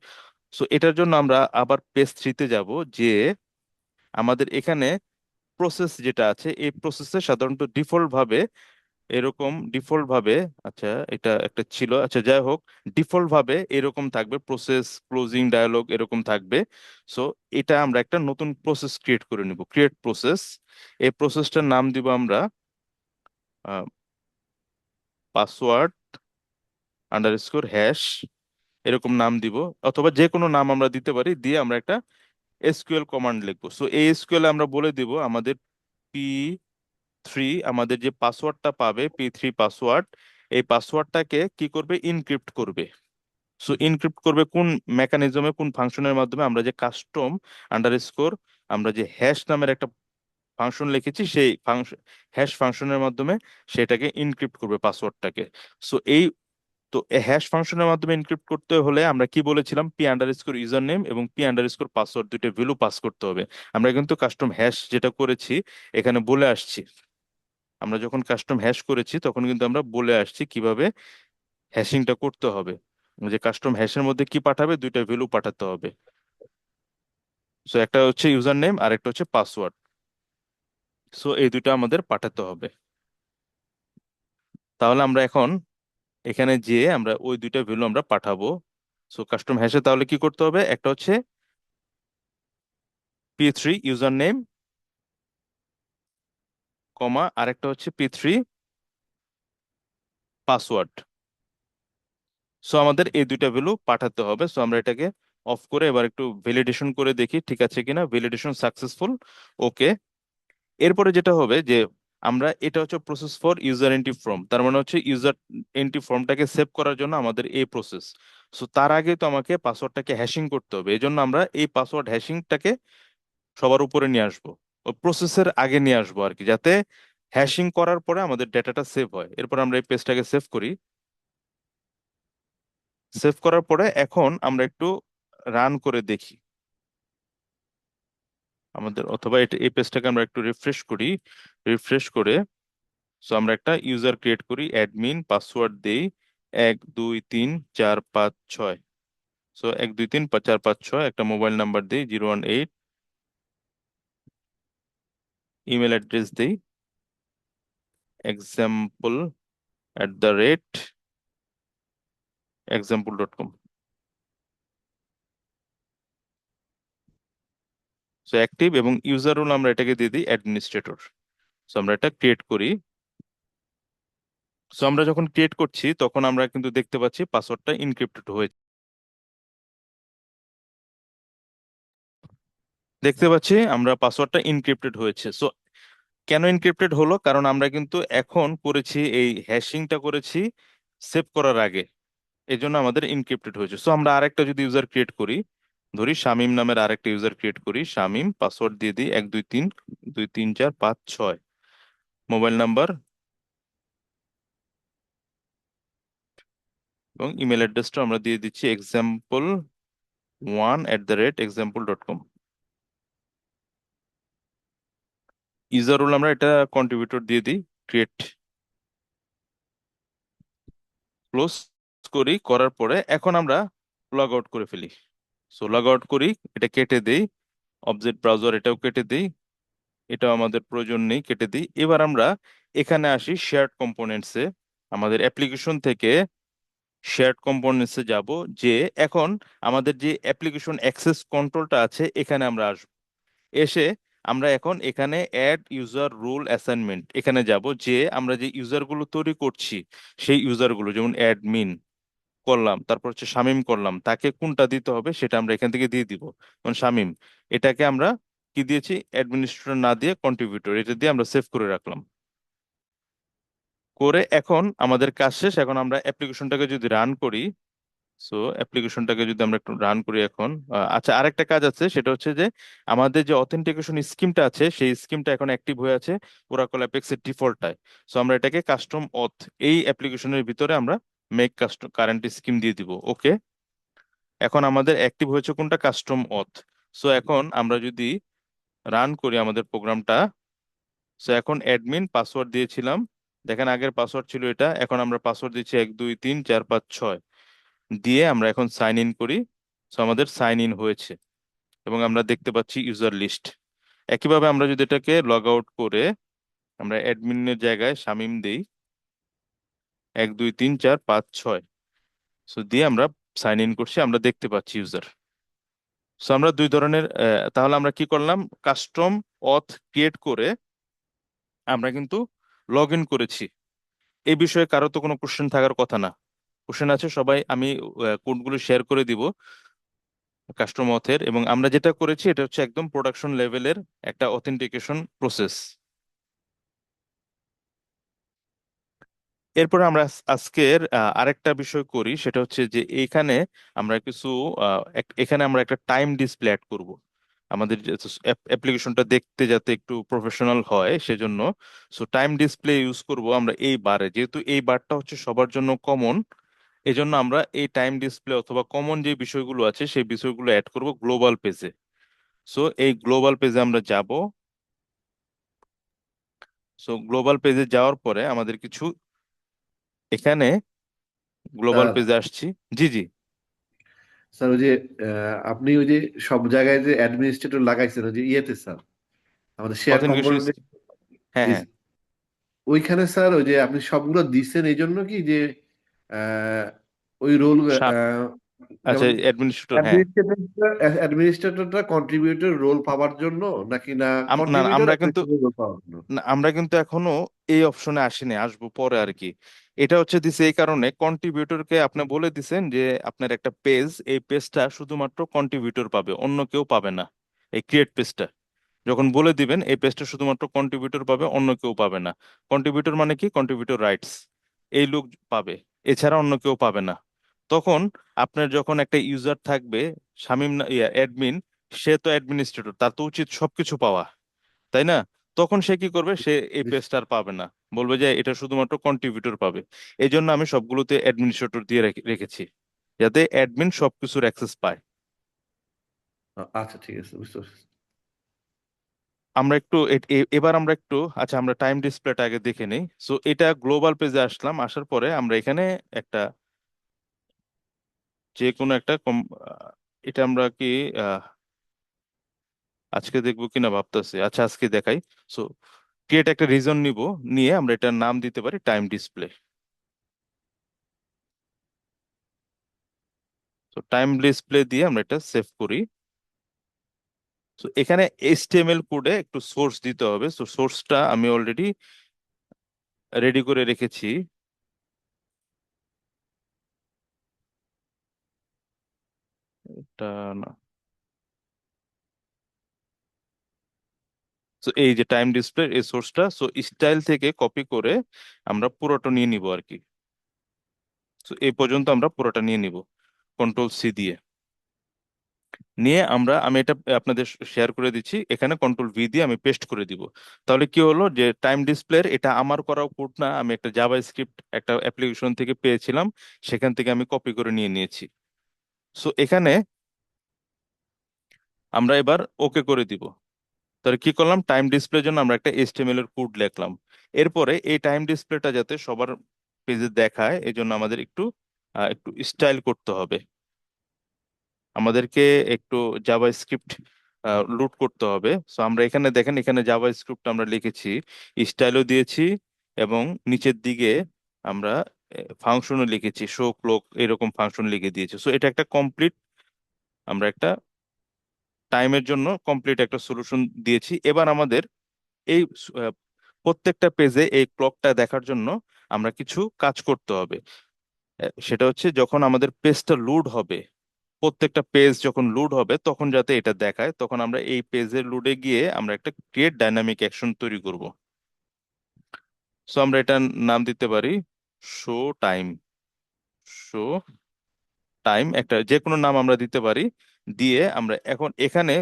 সো এটার জন্য আমরা আবার পেজ 3-তে যাব, যে আমাদের এখানে প্রসেস যেটা আছে এই প্রসেসে সাধারণত ডিফল্ট ভাবে এরকম, ডিফল্ট ভাবে, আচ্ছা এটা একটা ছিল, আচ্ছা যাই হোক, ডিফল্ট ভাবে এরকম থাকবে, প্রসেস ক্লোজিং ডায়ালগ এরকম থাকবে। সো এটা আমরা একটা নতুন প্রসেস ক্রিয়েট করে নিব, ক্রিয়েট প্রসেস। এই প্রসেসটার নাম দিব আমরা পাসওয়ার্ড আন্ডারস্কোর হ্যাশ, এরকম নাম দিব। অথবা যে কোনো নাম আমরা দিতে পারি, দিয়ে আমরা একটা এসকিউএল কমান্ড লিখবো। সো এই এসকিউএল আমরা বলে দিব আমাদের P3, আমাদের যে পাসওয়ার্ডটা পাবে P3 পাসওয়ার্ড, এই পাসওয়ার্ডটাকে কি করবে, ইনক্রিপ্ট করবে। সো ইনক্রিপ্ট করবে কোন মেকানিজমে, কোন ফাংশনের মাধ্যমে, আমরা যে কাস্টম আন্ডারস্কোর, আমরা যে হ্যাশ নামের একটা ফাংশন লিখেছি সেই ফাংশন, হ্যাশ ফাংশনের মাধ্যমে সেটাকে ইনক্রিপ্ট করবে পাসওয়ার্ডটাকে। সো এই, তো হ্যাশ ফাংশনের মাধ্যমে এনক্রিপ্ট করতে হলে আমরা কি বলেছিলাম, পি আন্ডারস্কোর ইউজার নেম এবং পি আন্ডারস্কোর পাসওয়ার্ড, দুইটা ভ্যালু পাস করতে হবে। আমরা কিন্তু কাস্টম হ্যাশ যেটা করেছি এখানে বলে আসছি, আমরা যখন কাস্টম হ্যাশ করেছি তখন কিন্তু আমরা বলে আসছি কিভাবে হ্যাশিংটা করতে হবে, যে কাস্টম হ্যাশের মধ্যে কি পাঠাবে, দুইটা ভ্যালু পাঠাতে হবে। সো একটা হচ্ছে ইউজার নেম আর একটা হচ্ছে পাসওয়ার্ড। সো এই দুইটা আমাদের পাঠাতে হবে। তাহলে আমরা এখন এখানে যেয়ে আমরা ওই দুইটা ভ্যালু আমরা পাঠাবো। সো কাস্টম হ্যাশে তাহলে কি করতে হবে, একটা হচ্ছে p3 ইউজার নেম, কমা আরেকটা হচ্ছে p3 পাসওয়ার্ড। সো আমাদের এই দুইটা ভ্যালু পাঠাতে হবে। সো আমরা এটাকে অফ করে এবার একটু ভ্যালিডেশন করে দেখি ঠিক আছে কিনা। ভ্যালিডেশন সাকসেসফুল, ওকে। এরপরে যেটা হবে যে আমরা, এটা হচ্ছে process for user entry form, তার মানে হচ্ছে ইউজার এন্ট্রি ফর্মটাকে সেভ করার জন্য আমাদের এই প্রসেস। সো তার আগে তো আমাকে পাসওয়ার্ডটাকে হ্যাশিং করতে হবে, এই জন্য আমরা এই পাসওয়ার্ড হ্যাশিংটাকে সবার উপরে নিয়ে আসবো, ওই প্রসেসের আগে নিয়ে আসবো আর কি, যাতে হ্যাশিং করার পরে আমাদের ডেটাটা সেভ হয়। এরপর আমরা এই পেজটাকে সেভ করি। সেভ করার পরে এখন আমরা একটু রান করে দেখি আমাদের, অথবা এটা এই পেজটাকে আমরা একটু রিফ্রেশ করি। রিফ্রেশ করে সো আমরা একটা ইউজার ক্রিয়েট করি, অ্যাডমিন পাসওয়ার্ড দেই 1 2 3 4 5 6। সো 1 2 3 4 5 6, একটা মোবাইল নাম্বার দিই 018, ইমেল অ্যাড্রেস দিই example@example.com। সো অ্যাক্টিভ এবং ইউজার রোল আমরা এটাকে দিয়ে দিই অ্যাডমিনিস্ট্রেটর। সো আমরা এটা ক্রিয়েট করি। সো আমরা যখন ক্রিয়েট করছি তখন আমরা কিন্তু দেখতে পাচ্ছি পাসওয়ার্ডটা ইনক্রিপ্টেড হয়েছে, দেখতে পাচ্ছি আমরা পাসওয়ার্ডটা ইনক্রিপ্টেড হয়েছে। সো কেন এনক্রিপ্টেড হলো, কারণ আমরা কিন্তু এখন করেছি এই হ্যাশিংটা করেছি সেভ করার আগে, এই জন্য আমাদের এনক্রিপ্টেড হয়েছে। সো আমরা আরেকটা যদি ইউজার ক্রিয়েট করি, ধরি শামিম নামের আরেকটা ইউজার ক্রিয়েট করি, শামিম পাসওয়ার্ড দিয়ে দিই 1 2 3 2 3 4 5 6, মোবাইল নাম্বার এবং ইমেল অ্যাড্রেসটা আমরা দিয়ে দিচ্ছি example1@example.com। ইউজার রোল আমরা এটা কন্ট্রিবিউটর দিয়ে দিই, ক্রিয়েট, ক্লোজ করি। করার পরে এখন আমরা লগ আউট করে ফেলি। সো লগ আউট করি, এটা কেটে দেই, অবজেক্ট ব্রাউজার এটাও কেটে দেই, এটাও আমাদের প্রয়োজন নেই, কেটে দিই। এবার আমরা এখানে আসি শেয়ার্ড কম্পোনেন্টসে, আমাদের অ্যাপ্লিকেশন থেকে শেয়ার্ড কম্পোনেন্টসে যাব। যে এখন আমাদের যে অ্যাপ্লিকেশন অ্যাক্সেস কন্ট্রোলটা আছে এখানে আমরা আসব। এসে আমরা এখন এখানে অ্যাড ইউজার রুল অ্যাসাইনমেন্ট এখানে যাব, যে আমরা যে ইউজারগুলো তৈরি করছি সেই ইউজারগুলো, যেমন অ্যাডমিন করলাম, তারপর হচ্ছে শামিম করলাম, তাকে কোনটা দিতে হবে সেটা আমরা এখান থেকে দিয়ে দিব। যেমন শামিম, এটাকে আমরা কি দিয়েছি, অ্যাডমিনিস্ট্রেটর না দিয়ে কন্ট্রিবিউটর এটা দিয়ে আমরা সেভ করে রাখলাম। করে এখন আমাদের কাজ শেষ। এখন আমরা অ্যাপ্লিকেশনটাকে যদি রান করি, সো অ্যাপ্লিকেশনটাকে যদি আমরা একটু রান করি এখন, আচ্ছা আরেকটা কাজ আছে, সেটা হচ্ছে যে আমাদের যে অথেন্টিকেশন স্কিমটা আছে সেই স্কিমটা এখন অ্যাক্টিভ হয়ে আছে ওরাকল অ্যাপেক্সের ডিফল্টটায়। সো আমরা এটাকে কাস্টম অথ এই অ্যাপ্লিকেশনের ভিতরে আমরা মেক কাস্টম কারেন্ট স্কিম দিয়ে দিব, ওকে। এখন আমাদের অ্যাক্টিভ হয়েছে কোনটা, কাস্টম অথ। সো এখন আমরা যদি রান করি আমাদের প্রোগ্রামটা, সো এখন অ্যাডমিন পাসওয়ার্ড দিয়েছিলাম, দেখেন আগের পাসওয়ার্ড ছিল এটা, এখন আমরা পাসওয়ার্ড দিচ্ছি 1 2 3 4 5 6 দিয়ে আমরা এখন সাইন ইন করি। সো আমাদের সাইন ইন হয়েছে এবং আমরা দেখতে পাচ্ছি ইউজার লিস্ট। একইভাবে আমরা যদি এটাকে লগ আউট করে আমরা অ্যাডমিনের জায়গায় শামিম দেই 1 2 3 4 5 6, সো দিয়ে আমরা সাইন ইন করছি, আমরা দেখতে পাচ্ছি ইউজার। সো আমরা দুই ধরনের তাহলে আমরা কি করলাম, কাস্টম অথ ক্রিয়েট করে আমরা কিন্তু লগ ইন করেছি। এই বিষয়ে কারো তো কোনো কোশ্চেন থাকার কথা না? কোশ্চেন আছে সবাই? আমি কোডগুলো শেয়ার করে দিব কাস্টম অথের, এবং আমরা যেটা করেছি এটা হচ্ছে একদম প্রোডাকশন লেভেলের একটা অথেন্টিকেশন প্রসেস। এরপরে আমরা আজকের আরেকটা বিষয় করি, সেটা হচ্ছে যে এইখানে আমরা কিছু এখানে আমরা একটা টাইম ডিসপ্লে অ্যাড করব আমাদের অ্যাপ্লিকেশনটা দেখতে যাতে একটু প্রফেশনাল হয় সেজন্য। সো টাইম ডিসপ্লে ইউজ করব আমরা এই বারে, যেহেতু এই বারটা হচ্ছে সবার জন্য কমন, এই জন্য আমরা এই টাইম ডিসপ্লে অথবা কমন যে বিষয়গুলো আছে সেই বিষয়গুলো অ্যাড করব গ্লোবাল পেজে। সো এই গ্লোবাল পেজে আমরা যাব। সো গ্লোবাল পেজে যাওয়ার পরে আমাদের কিছু এখানে গ্লোবাল স্যার, পেজে আসছি। জি জি। স্যার ওই যে আপনি ওই যে সব জায়গায় যে অ্যাডমিনিস্ট্রেটর লাগাইছেন ওই যে ইয়েতে স্যার, আমাদের শেয়ার অথেন্টিকেশন। কম্পোনেন্টে, হ্যাঁ, হ্যাঁ। ওইখানে স্যার ওই যে আপনি সবগুলো দিচ্ছেন এই জন্য কি যে আহ, ওই রোল, আচ্ছা, যেমন অ্যাডমিনিস্ট্রেটর, হ্যাঁ। অ্যাডমিনিস্ট্রেটরটা অ্যাডমিনিস্ট্রেটরটা কন্ট্রিবিউটর রোল পাওয়ার জন্য, নাকি না না, না, কন্ট্রিবিউটর অ্যাডমিনিস্ট্রেটর রোল পাওয়ার জন্য? না, আমরা কিন্তু এখনো এই অপশনে আসিনি, আসবো পরে আর কি। এটা হচ্ছে দিছে এই কারণে, কন্ট্রিবিউটরকে আপনি বলে দিছেন যে আপনার একটা পেজ, এই পেজটা শুধুমাত্র কন্ট্রিবিউটর পাবে, অন্য কেউ পাবে না। এই ক্রিয়েট পেজটা যখন বলে দিবেন, এই পেজটা শুধুমাত্র কন্ট্রিবিউটর পাবে, অন্য কেউ পাবে না। কন্ট্রিবিউটর মানে কি? কন্ট্রিবিউটর রাইটস এই লোক পাবে, এছাড়া অন্য কেউ পাবে না। তখন আপনার যখন একটা ইউজার থাকবে, শামিম না ইয়া অ্যাডমিন, সে তো অ্যাডমিনিস্ট্রেটর, তার তো উচিত সবকিছু পাওয়া, তাই না? তখন সে কি করবে? সে এই পেজটা আর পাবে না, বলবে যে এটা শুধুমাত্র কন্ট্রিবিউটর পাবে। এই জন্য আমি সবগুলোতে অ্যাডমিনিস্ট্রেটর দিয়ে রেখেছি, যাতে অ্যাডমিন সবকিছুর অ্যাক্সেস পায়। আচ্ছা ঠিক আছে, বুঝতে পারছি। আমরা একটু এবার আমরা একটু, আচ্ছা, আমরা টাইম ডিসপ্লেটা আগে দেখে নিই। সো এটা গ্লোবাল পেজে আসলাম, আসার পরে আমরা এখানে একটা, যে কোনো একটা এটা আমরা কি আহ, আজকে দেখবো কিনা ভাবতেছি। আচ্ছা, আজকে দেখাই। সো ক্রিয়েট একটা রিজন নিব, নিয়ে আমরা এটার নাম দিতে পারি টাইম ডিসপ্লে। তো টাইম ডিসপ্লে দিয়ে আমরা এটা সেভ করি। তো এখানে এইচটিএমএল কোডে একটু সোর্স দিতে হবে। তো সোর্সটা আমি অলরেডি রেডি করে রেখেছি। এটা না, তো এই যে টাইম ডিসপ্লে এই সোর্সটা, সো স্টাইল থেকে কপি করে আমরা পুরোটা নিয়ে নিব আর কি। তো এই পর্যন্ত আমরা পুরোটা নিয়ে নিব, কন্ট্রোল সি দিয়ে। নিয়ে আমি এটা আপনাদের শেয়ার করে দিচ্ছি, এখানে কন্ট্রোল ভি দিয়ে আমি পেস্ট করে দিব। তাহলে কি হলো, যে টাইম ডিসপ্লের এটা আমার করা কোড না, আমি একটা জাভা স্ক্রিপ্ট একটা অ্যাপ্লিকেশন থেকে পেয়েছিলাম, সেখান থেকে আমি কপি করে নিয়ে নিয়েছি। সো এখানে আমরা এবার ওকে করে দিব। তাহলে কি করলাম, টাইম ডিসপ্লের জন্য আমরা একটা এইচটিএমএল এর কোড লিখলাম। এরপরে এই টাইম ডিসপ্লেটা যাতে সবার পেজে দেখায়, এই জন্য আমাদের একটু একটু স্টাইল করতে হবে। আমাদেরকে একটু জাভা স্ক্রিপ্ট লোড করতে হবে। সো আমরা এখানে দেখেন, এখানে জাভা স্ক্রিপ্ট আমরা লিখেছি, স্টাইলও দিয়েছি, এবং নিচের দিকে আমরা ফাংশনও লিখেছি, শো ক্লক এরকম ফাংশন লিখে দিয়েছি। সো এটা একটা কমপ্লিট, আমরা একটা টাইমের জন্য কমপ্লিট একটা সলিউশন দিয়েছি। এবার আমাদের এই আহ, প্রত্যেকটা পেজে এই ক্লকটা দেখার জন্য আমরা কিছু কাজ করতে হবে। সেটা হচ্ছে, যখন আমাদের পেজটা লোড হবে, প্রত্যেকটা পেজ যখন লোড হবে তখন যাতে এটা দেখায়, তখন আমরা এই পেজের লোডে গিয়ে আমরা একটা ক্রিয়েট ডাইনামিক অ্যাকশন তৈরি করব। সো আমরা এটার নাম দিতে পারি শো টাইম। শো টাইম, একটা যে কোনো নাম আমরা দিতে পারি। দিয়ে আমরা এখন এখানে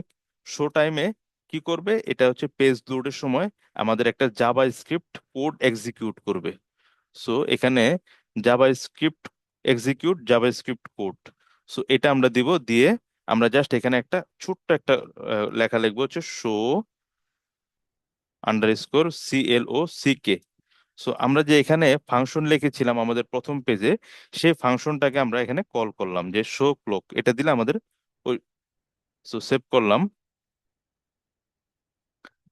শো টাইমে কি করবে, এটা হচ্ছে পেজ লোডের সময় আমাদের একটা জাভা স্ক্রিপ্ট কোড এক্সিকিউট করবে। সো এখানে Java script execute Java script code, so এটা আমরা দিব। দিয়ে আমরা জাস্ট এখানে একটা ছোট্ট একটা লেখা লিখবো, হচ্ছে শো আন্ডারস্কোর CLOCK। সো আমরা যে এখানে ফাংশন লিখেছিলাম আমাদের প্রথম পেজে, সেই ফাংশনটাকে আমরা এখানে কল করলাম, যে শো ক্লক, এটা দিলে আমাদের ওই। সো সেভ করলাম।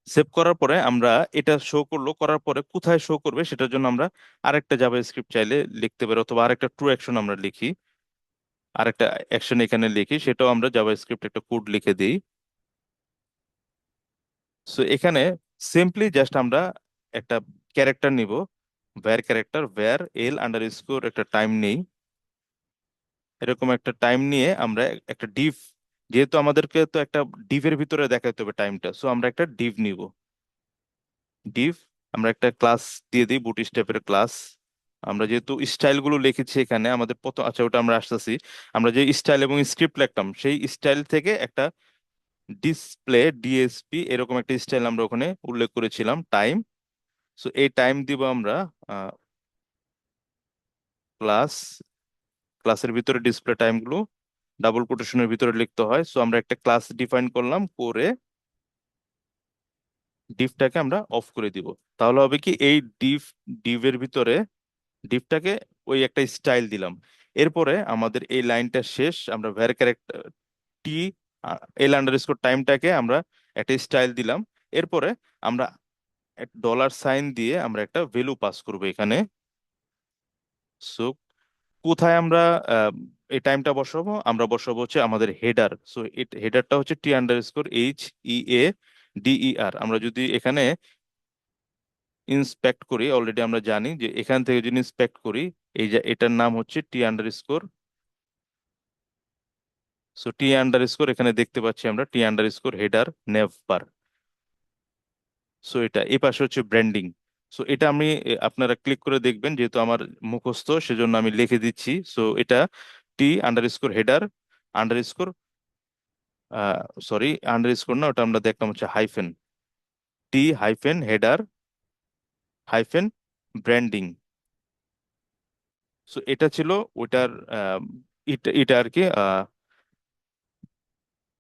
সেভ করার পরে আমরা এটা শো করলো, করার পরে কোথায় শো করবে সেটার জন্য আমরা আরেকটা জাভা স্ক্রিপ্ট চাইলে লিখতে পারি, অথবা আরেকটা ট্রু অ্যাকশন আমরা লিখি, আরেকটা অ্যাকশন এখানে লিখি, সেটাও আমরা জাভা স্ক্রিপ্ট একটা কোড লিখে দিই। সো এখানে সিম্পলি জাস্ট আমরা একটা ক্যারেক্টার নিব, where character, where L under score একটা টাইম নেই। এরকম একটা টাইম নিয়ে আমরা একটা ডিভ, যেহেতু আমাদেরকে তো একটা ডিভের ভিতরে দেখাতে হবে টাইমটা, সো আমরা একটা ডিভ নিব। ডিভ, আমরা একটা ক্লাস দিয়ে দিই, বুট স্টেপের ক্লাস। আমরা যেহেতু স্টাইল গুলো লিখেছি এখানে আমাদের প্রথম, আচ্ছা ওটা আমরা আসতেছি। আমরা যে স্টাইল এবং স্ক্রিপ্ট লিখতাম, সেই স্টাইল থেকে একটা ডিসপ্লে ডিএসপি এরকম একটা স্টাইল আমরা ওখানে উল্লেখ করেছিলাম টাইম। সো এই টাইম দিব আমরা ক্লাস, ক্লাসের ভিতরে ডিসপ্লে টাইম গুলো ডাবল কোটেশনের ভিতরে লিখতে হয়। সো আমরা একটা ক্লাস ডিফাইন করলাম, করে ডিফটাকে আমরা অফ করে দিব। তাহলে হবে কি, এই ডিফের ভিতরে ডিফটাকে ওই একটা স্টাইল দিলাম। এরপরে আমাদের এই লাইনটা শেষ, আমরা var character T L underscore টাইমটাকে আমরা একটা স্টাইল দিলাম। এরপরে আমরা ডলার সাইন দিয়ে আমরা একটা ভ্যালু পাস করবো এখানে। সো কোথায় আমরা আহ, এই টাইমটা বসাবো? আমরা বসাবো হচ্ছে আমাদের হেডার। সো হেডারটা হচ্ছে টি আন্ডারস্কোর এইচ ই এ ডিইআর। আমরা যদি এখানে ইন্সপেক্ট করি, অলরেডি আমরা জানি যে এখান থেকে যদি ইন্সপেক্ট করি, এই যে এটার নাম হচ্ছে টি আন্ডারস্কোর। সো টি আন্ডারস্কোর এখানে দেখতে পাচ্ছি আমরা টি আন্ডারস্কোর হেডার নেভ বার। সো এটা এই পাশে হচ্ছে ব্র্যান্ডিং। সো এটা আমি আপনারা ক্লিক করে দেখবেন, যেহেতু আমার মুখস্থ সেজন্য আমি লিখে দিচ্ছি। সো এটা T underscore header underscore, sorry underscore না, ওটা আমরা দেখলাম হচ্ছে hyphen, T hyphen header hyphen branding. So এটা ছিল ওইটার এটা এটা আর কি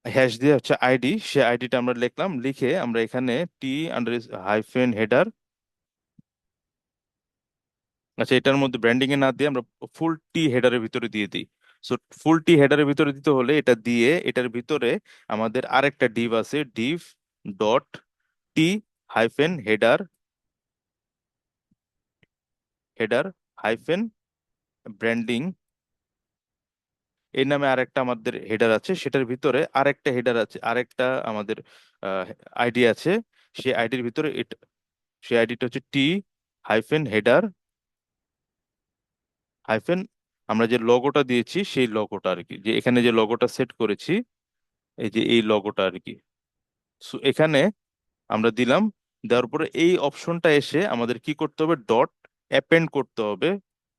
হ্যাশ দিয়ে হচ্ছে আইডি, সে আইডিটা আমরা লিখলাম, লিখে আমরা এখানে টি আন্ডার হাইফেন হেডার, আচ্ছা এটার মধ্যে ব্র্যান্ডিং এ না দিয়ে আমরা ফুল টি হেডারের ভিতরে দিয়ে দিই। সো ফুল টি হেডারের ভিতরে দিতে হলে এটা দিয়ে এটার ভিতরে আমাদের আরেকটা ডিভ আছে, Depp dot T hyphen header header hyphen branding, এই নামে আরেকটা আমাদের হেডার আছে, সেটার ভিতরে আরেকটা হেডার আছে, আরেকটা আমাদের আইডি আছে। সেই আইডির ভিতরে সেই আইডিটা হচ্ছে টি হাইফেন হেডার হাইফেন, আমরা যে লগোটা দিয়েছি সেই লগোটা আর কি, যে এখানে যে লগোটা সেট করেছি, এই যে এই লগোটা আর কি। সো এখানে আমরা দিলাম, দেওয়ার পরে এই অপশনটা এসে আমাদের কি করতে হবে? ডট অ্যাপেন্ড করতে হবে।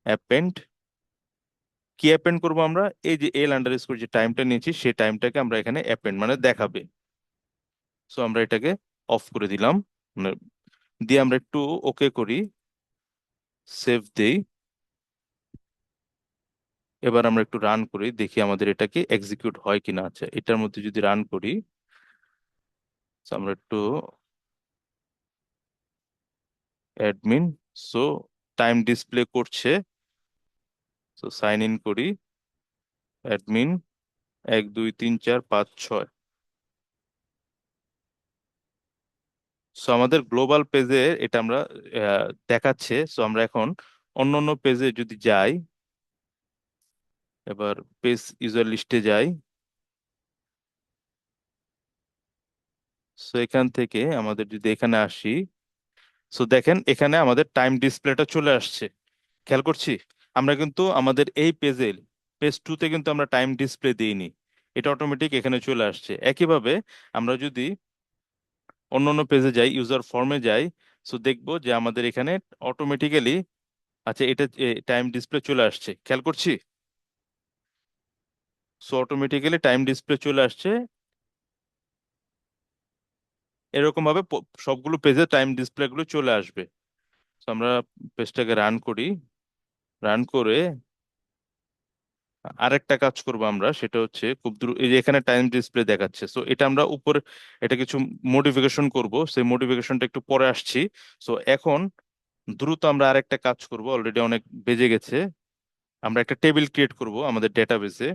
অ্যাপেন্ড, কি অ্যাপেন্ড করবো আমরা? এই যে এল আন্ডারস্কোর যে টাইমটা নিয়েছি সেই টাইমটাকে আমরা এখানে অ্যাপেন্ড মানে দেখাবে। সো আমরা এটাকে অফ করে দিলাম, মানে দিয়ে আমরা একটু ওকে করি, সেভ দেই। এবার আমরা একটু রান করি, দেখি আমাদের এটা কি এক্সিকিউট হয় কিনা। আছে এটার মধ্যে যদি রান করি, so আমরা একটু অ্যাডমিন, সো টাইম ডিসপ্লে করছে। সো সাইন ইন করি, অ্যাডমিন 1 2 3 4 5 6। সো আমাদের গ্লোবাল পেজে এটা আমরা দেখাচ্ছে। সো আমরা এখন অন্য অন্য পেজে যদি যাই, এবার পেজ ইউজার লিস্টে যাই। সো এখান থেকে আমাদের যদি এখানে আসি, সো দেখেন এখানে আমাদের টাইম ডিসপ্লেটা চলে আসছে। খেয়াল করছি, আমরা কিন্তু আমাদের এই পেজে পেজ টুতে কিন্তু আমরা টাইম ডিসপ্লে দিইনি, এটা অটোমেটিক এখানে চলে আসছে। একইভাবে আমরা যদি অন্য অন্য পেজে যাই, ইউজার ফর্মে যাই, সো দেখবো যে আমাদের এখানে অটোমেটিক্যালি, আচ্ছা এটা টাইম ডিসপ্লে চলে আসছে, খেয়াল করছি। সো অটোমেটিক্যালি টাইম ডিসপ্লে চলে আসছে। এরকম ভাবে সবগুলো পেজে টাইম ডিসপ্লে গুলো চলে আসবে। তো আমরা পেজটাকে রান করি, রান করে আরেকটা কাজ করব আমরা, সেটা হচ্ছে খুব দ্রুত, এই যে এখানে টাইম ডিসপ্লে দেখাচ্ছে, সো এটা আমরা উপর এটা কিছু মডিফিকেশন করব, সেই মডিফিকেশনটা একটু পরে আসছি। সো এখন দ্রুত আমরা আরেকটা কাজ করব, অলরেডি অনেক বেজে গেছে। আমরা একটা টেবিল ক্রিয়েট করব আমাদের ডেটাবেসে,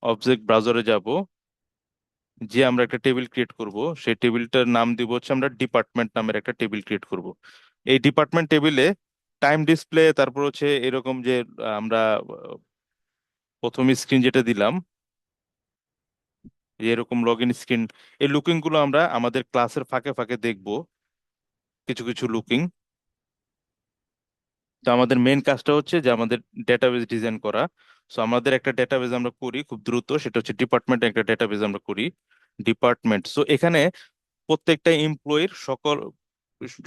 অবজেক্ট ব্রাউজারে যাব, যে আমরা একটা টেবিল ক্রিয়েট করব, সেই টেবিলটার নাম দিব হচ্ছে, আমরা ডিপার্টমেন্ট নামের একটা টেবিল ক্রিয়েট করব। এই ডিপার্টমেন্ট টেবিলে টাইম ডিসপ্লে, তারপর হচ্ছে এরকম যে আমরা প্রথম স্ক্রিন যেটা দিলাম, যে এরকম লগ ইন স্ক্রিন, এই লুকিং গুলো আমরা আমাদের ক্লাসের ফাঁকে ফাঁকে দেখব, কিছু কিছু লুকিং। তো আমাদের মেইন কাজটা হচ্ছে যে আমাদের ডেটাবেস ডিজাইন করা। সো আমাদের একটা ডেটাবেস আমরা করি খুব দ্রুত, সেটা হচ্ছে ডিপার্টমেন্ট একটা ডেটাবেস আমরা করি। ডিপার্টমেন্ট, সো এখানে প্রত্যেকটা এমপ্লয়ির সকল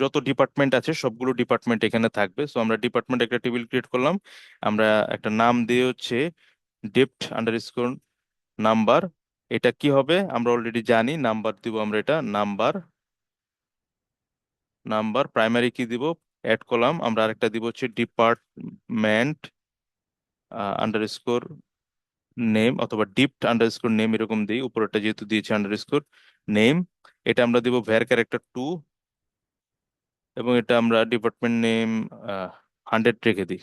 যত ডিপার্টমেন্ট আছে সবগুলো ডিপার্টমেন্ট এখানে থাকবে। সো আমরা ডিপার্টমেন্ট একটা টেবিল ক্রিয়েট করলাম, আমরা একটা নাম দিয়ে হচ্ছে ডেপ্ট আন্ডারস্কোর নাম্বার। এটা কি হবে আমরা অলরেডি জানি, নাম্বার দিব আমরা, এটা নাম্বার। নাম্বার প্রাইমারি কি দিব? অ্যাড করলাম, আমরা আরেকটা দিব হচ্ছে ডিপার্টমেন্ট আন্ডারস্কোর নেম, অথবা ডিপ্ট আন্ডারস্কোর নেম, এরকম দিই, উপরেরটা যেহেতু দিয়েছে আন্ডারস্কোর নেম। এটা আমরা দিব ভ্যার ক্যারেক্টার 2, এবং এটা আমরা ডিপার্টমেন্ট নেম 100 রেখে দিই।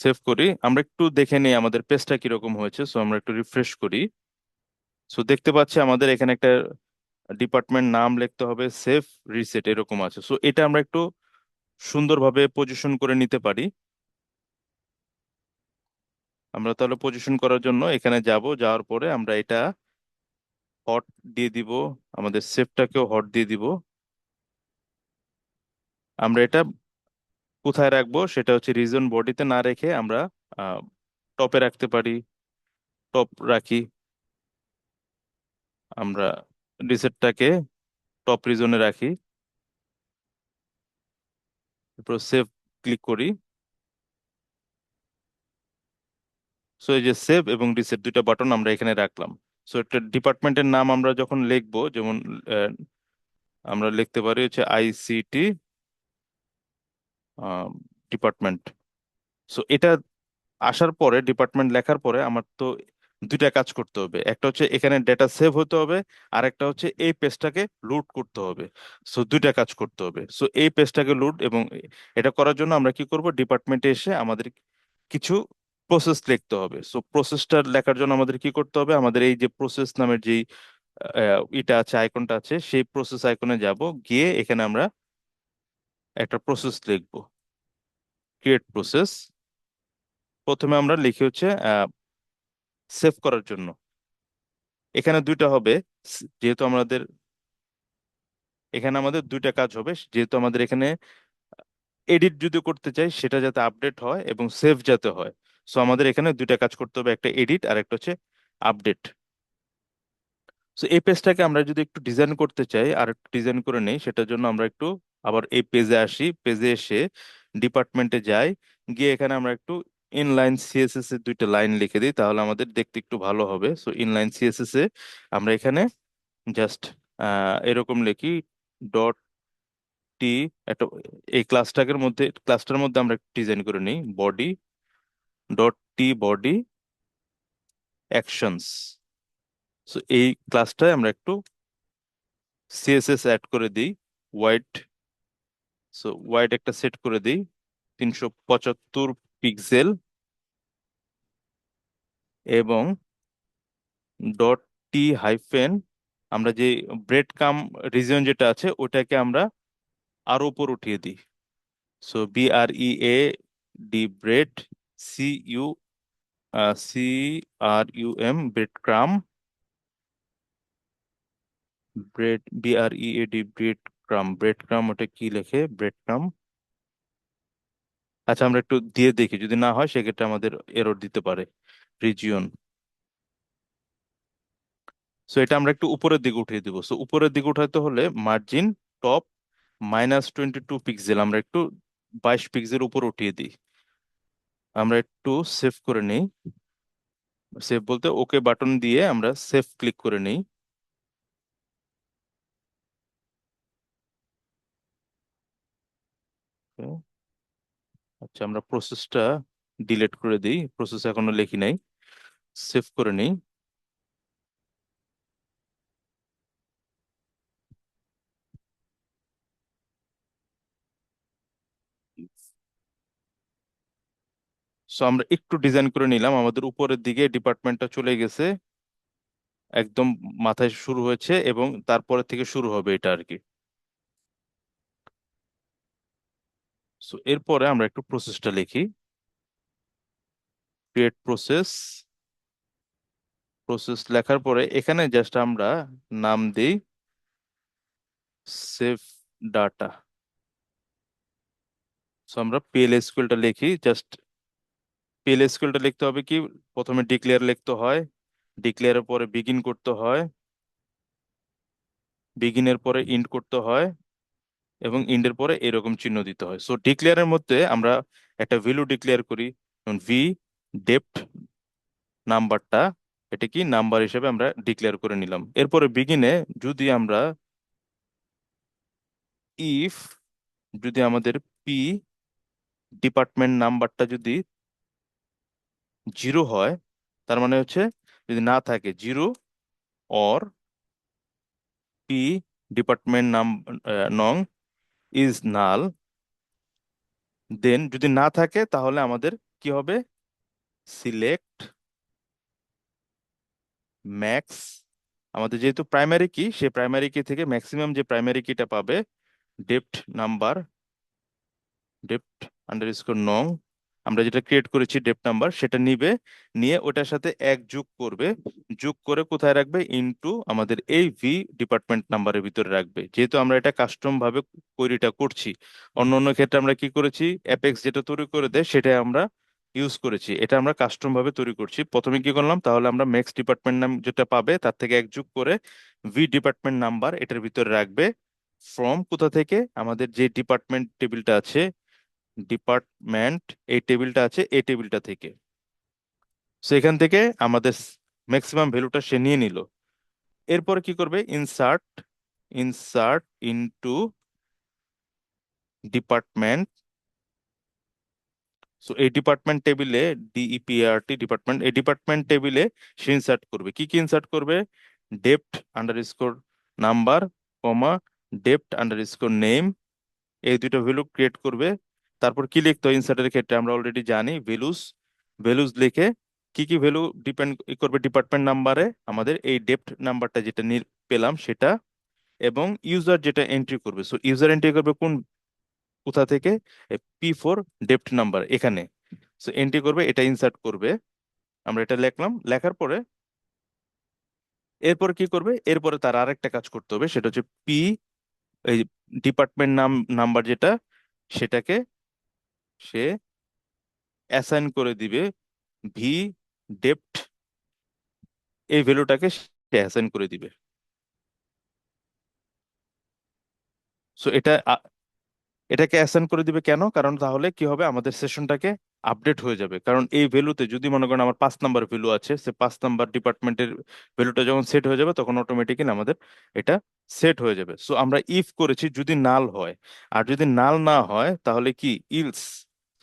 সেভ করি, আমরা একটু দেখে নিই আমাদের পেজটা কিরকম হয়েছে। সো আমরা একটু রিফ্রেশ করি। সো দেখতে পাচ্ছি আমাদের এখানে একটা ডিপার্টমেন্ট নাম লিখতে হবে, সেভ রিসেট এরকম আছে। সো এটা আমরা একটু সুন্দরভাবে পজিশন করে নিতে পারি। আমরা তাহলে পজিশন করার জন্য এখানে যাব, যাওয়ার পরে আমরা এটা হট দিয়ে দিব, আমাদের সেভটাকেও হট দিয়ে দিব। আমরা এটা কোথায় রাখবো সেটা হচ্ছে রিজন বডিতে না রেখে আমরা টপে রাখতে পারি, টপ রাখি। আমরা রিসেটটাকে টপ রিজনে রাখি, তারপর সেভ ক্লিক করি। সো এই যে সেভ এবং রিসেট দুইটা বাটন আমরা এখানে রাখলাম। সো একটা ডিপার্টমেন্টের নাম আমরা যখন লিখবো, যেমন আহ, আমরা লিখতে পারি হচ্ছে আইসিটি ডিপার্টমেন্ট। সো এটা আসার পরে, ডিপার্টমেন্ট লেখার পরে আমার তো দুইটা কাজ করতে হবে। একটা হচ্ছে এখানে ডেটা সেভ হতে হবে, আর একটা হচ্ছে এই পেজটাকে লোড করতে হবে। সো দুইটা কাজ করতে হবে। সো এই পেজটাকে লোড এবং এটা করার জন্য আমরা কি করব, ডিপার্টমেন্টে এসে আমাদের কিছু প্রসেস লিখতে হবে। সো প্রসেসটা লেখার জন্য আমাদের কি করতে হবে, আমাদের এই যে প্রসেস নামের যেই এটা আছে, আইকনটা আছে, সেই প্রসেস আইকনে যাব, গিয়ে এখানে আমরা একটা প্রসেস লিখবো, ক্রিয়েট প্রসেস। প্রথমে আমরা লিখি হচ্ছে সেভ করার জন্য। এখানে দুইটা হবে, যেহেতু আমাদের এখানে আমাদের দুইটা কাজ হবে, যেহেতু আমাদের এখানে এডিট যদি করতে চাই সেটা যাতে আপডেট হয় এবং সেভ যাতে হয়। সো আমাদের এখানে দুইটা কাজ করতে হবে, একটা এডিট আর একটা হচ্ছে আপডেট। সো এই পেজটাকে আমরা যদি একটু ডিজাইন করতে চাই, আর একটু ডিজাইন করে নেই, সেটার জন্য আমরা একটু আবার এই পেজে আসি, পেজে এসে ডিপার্টমেন্টে যাই, গিয়ে এখানে আমরা একটু ইনলাইন সিএসএস এর দুইটা লাইন লিখে দিই, তাহলে আমাদের দেখতে একটু ভালো হবে। সো ইনলাইন সিএসএস এ আমরা এখানে জাস্ট এরকম লিখি, ডট টি, একটা এই ক্লাসটার মধ্যে আমরা ডিজাইন করে নিই, body dot T, body actions. So এই ক্লাসটায় আমরা একটু সিএসএস অ্যাড করে দিই, হোয়াইট। সো হোয়াইট একটা সেট করে দিই, 375 পিক্সেল, এবং ডট টি হাইফেন, আমরা যে ব্রেড কাম রিজন যেটা আছে ওটাকে আমরা আরো উপর উঠিয়ে দিই। So BREAD bread, CU CRUM bread ক্রাম, ব্রেড ক্রাম, ব্রেড ক্রাম ওটা কি লেখে, ব্রেড ক্রাম। আচ্ছা, আমরা একটু দিয়ে দেখি, যদি না হয় সেক্ষেত্রে আমাদের এরর দিতে পারে, রিজিয়ন। সো এটা আমরা একটু উপরের দিকে উঠিয়ে দিব। সো উপরের দিকে উঠাতে হলে মার্জিন টপ -22 পিক্সেল, আমরা একটু 22 পিক্সেল উপর উঠিয়ে দিই। আমরা একটু সেভ করে নিই, সেভ বলতে ওকে বাটন দিয়ে আমরা সেভ ক্লিক করে নিই। Okay, আচ্ছা, আমরা প্রসেসটা ডিলিট করে দিই, প্রসেস এখনো লিখি নাই, সেভ করে নিই। সো আমরা একটু ডিজাইন করে নিলাম, আমাদের উপরের দিকে ডিপার্টমেন্টটা চলে গেছে, একদম মাথায় শুরু হয়েছে এবং তারপরে থেকে শুরু হবে এটা আর কি। সো এরপরে আমরা একটু প্রসেসটা লিখি, ক্রিয়েট প্রসেস। প্রসেস লেখার পরে এখানে জাস্ট আমরা নাম দিই সেভ ডাটা। সো আমরা PL SQL লিখি, জাস্ট PL SQL লিখতে হবে কি, প্রথমে ডিক্লেয়ার লিখতে হয়, ডিক্লেয়ারের পরে বিগিন করতে হয়, বিগিনের পরে ইন্ড করতে হয়, এবং ইন্ডের পরে এরকম চিহ্ন দিতে হয়। সো ডিক্লেয়ারের মধ্যে আমরা একটা ভ্যালু ডিক্লেয়ার করি, ভি ডেপ্থ নাম্বারটা, এটা কি নাম্বার হিসেবে আমরা ডিক্লেয়ার করে নিলাম। এরপরে বিগিনে যদি আমরা ইফ, যদি আমাদের পি ডিপার্টমেন্ট নাম্বারটা যদি 0 হয়, তার মানে হচ্ছে যদি না থাকে 0, অর পি ডিপার্টমেন্ট নাম নং ইজ নাল, দেন যদি না থাকে তাহলে আমাদের কি হবে, সিলেক্ট ম্যাক্স, আমাদের যেহেতু প্রাইমারি কি, সে প্রাইমারি কি থেকে ম্যাক্সিমাম যে প্রাইমারি কিটা পাবে, ডেপ্ট নাম্বার, ডেপ্ট আন্ডারস্কোর নং, আমরা যেটা ক্রিয়েট করেছি ডেপ্ট নাম্বার, সেটা নিবে, নিয়ে ওটার সাথে এক যোগ করবে, যোগ করে কোথায় রাখবে, ইনটু আমাদের এই ভি ডিপার্টমেন্ট নাম্বারের ভিতরে রাখবে। যেহেতু আমরা এটা কাস্টম ভাবে কোয়েরিটা করছি, অন্য অন্য ক্ষেত্রে আমরা কি করেছি, অ্যাপেক্স যেটা তৈরি করে দেয় সেটাই আমরা ইউজ করেছি, এটা আমরা কাস্টম ভাবে তৈরি করছি। প্রথমে কি করলাম, তাহলে আমরা ম্যাক্স ডিপার্টমেন্ট নাম যেটা পাবে তার থেকে এক যোগ করে ভি ডিপার্টমেন্ট নাম্বার এটার ভিতরে রাখবে, ফ্রম কোথা থেকে, আমাদের যে ডিপার্টমেন্ট টেবিলটা আছে, ডিপার্টমেন্ট এই টেবিলটা আছে, এই টেবিলটা থেকে। সো এখান থেকে আমাদের ম্যাক্সিমাম ভ্যালুটা সে নিয়ে নিল। এরপর কি করবে, insert, insert into department. So এই ডিপার্টমেন্ট টেবিলে, ডিইপিআরটি ডিপার্টমেন্ট, এই ডিপার্টমেন্ট টেবিলে সে ইনসার্ট করবে, কি কি ইনসার্ট করবে, ডেপ্ট আন্ডারস্কোর নাম্বার, কমা ডেপ্ট আন্ডারস্কোর নেম, এই দুটো ভ্যালু ক্রিয়েট করবে। তারপর কি লিখতে হয় ইনসার্টের ক্ষেত্রে, আমরা অলরেডি জানি ভ্যালুস, ভ্যালুস লিখে কি কি ভ্যালু ডিপেন্ড করবে ডিপার্টমেন্ট নাম্বারে, আমাদের এই ডেপ্ট নাম্বারটা যেটা পেলাম সেটা, এবং ইউজার যেটা এন্ট্রি করবে, সো ইউজার এন্ট্রি করবে কোন, কোথা থেকে, P4 ডেপ্ট নাম্বার এখানে, সো এন্ট্রি করবে, এটা ইনসার্ট করবে। আমরা এটা লিখলাম, লেখার পরে এরপর কি করবে, এরপরে তার আরেকটা কাজ করতে হবে, সেটা হচ্ছে পি, এই ডিপার্টমেন্ট নাম্বার যেটা, সেটাকে সে অ্যাসাইন করে দিবে ভি ডেপ্ট, এই ভ্যালুটাকে সে অ্যাসাইন করে দিবে। সো এটাকে অ্যাসাইন করে দিবে কেন, কারণ তাহলে কি হবে, আমাদের সেশনটাকে আপডেট হয়ে যাবে। কারণ এই ভ্যালুতে যদি মনে করেন আমার 5 নাম্বার ভ্যালু আছে, সে 5 নাম্বার ডিপার্টমেন্টের ভ্যালুটা যখন সেট হয়ে যাবে তখন অটোমেটিক্যালি আমাদের এটা সেট হয়ে যাবে। সো আমরা ইফ করেছি যদি নাল হয়, আর যদি নাল না হয় তাহলে কি, ইলস।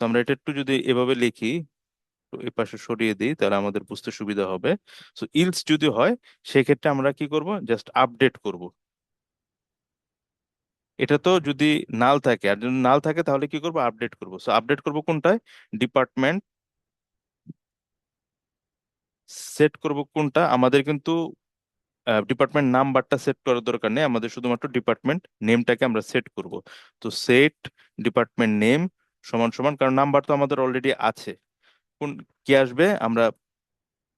তো আমরা এটা একটু যদি এভাবে লিখি, তো এই পাশে সরিয়ে দিই তাহলে আমাদের বুঝতে সুবিধা হবে। সো ইলস যদি হয়, সেক্ষেত্রে আমরা কি করব, জাস্ট আপডেট করব। এটা তো যদি নাল থাকে, আর যদি নাল থাকে তাহলে কি করব, আপডেট করব। সো আপডেট করব কোনটায়, ডিপার্টমেন্ট, সেট করব কোনটা, আমাদের কিন্তু ডিপার্টমেন্ট নাম্বারটা সেট করার দরকার নেই, আমাদের শুধুমাত্র ডিপার্টমেন্ট নেমটাকে আমরা সেট করব। তো সেট ডিপার্টমেন্ট নেম সমান সমান, কারণ নাম্বার তো আমাদের অলরেডি আছে, কোন কি আসবে, আমরা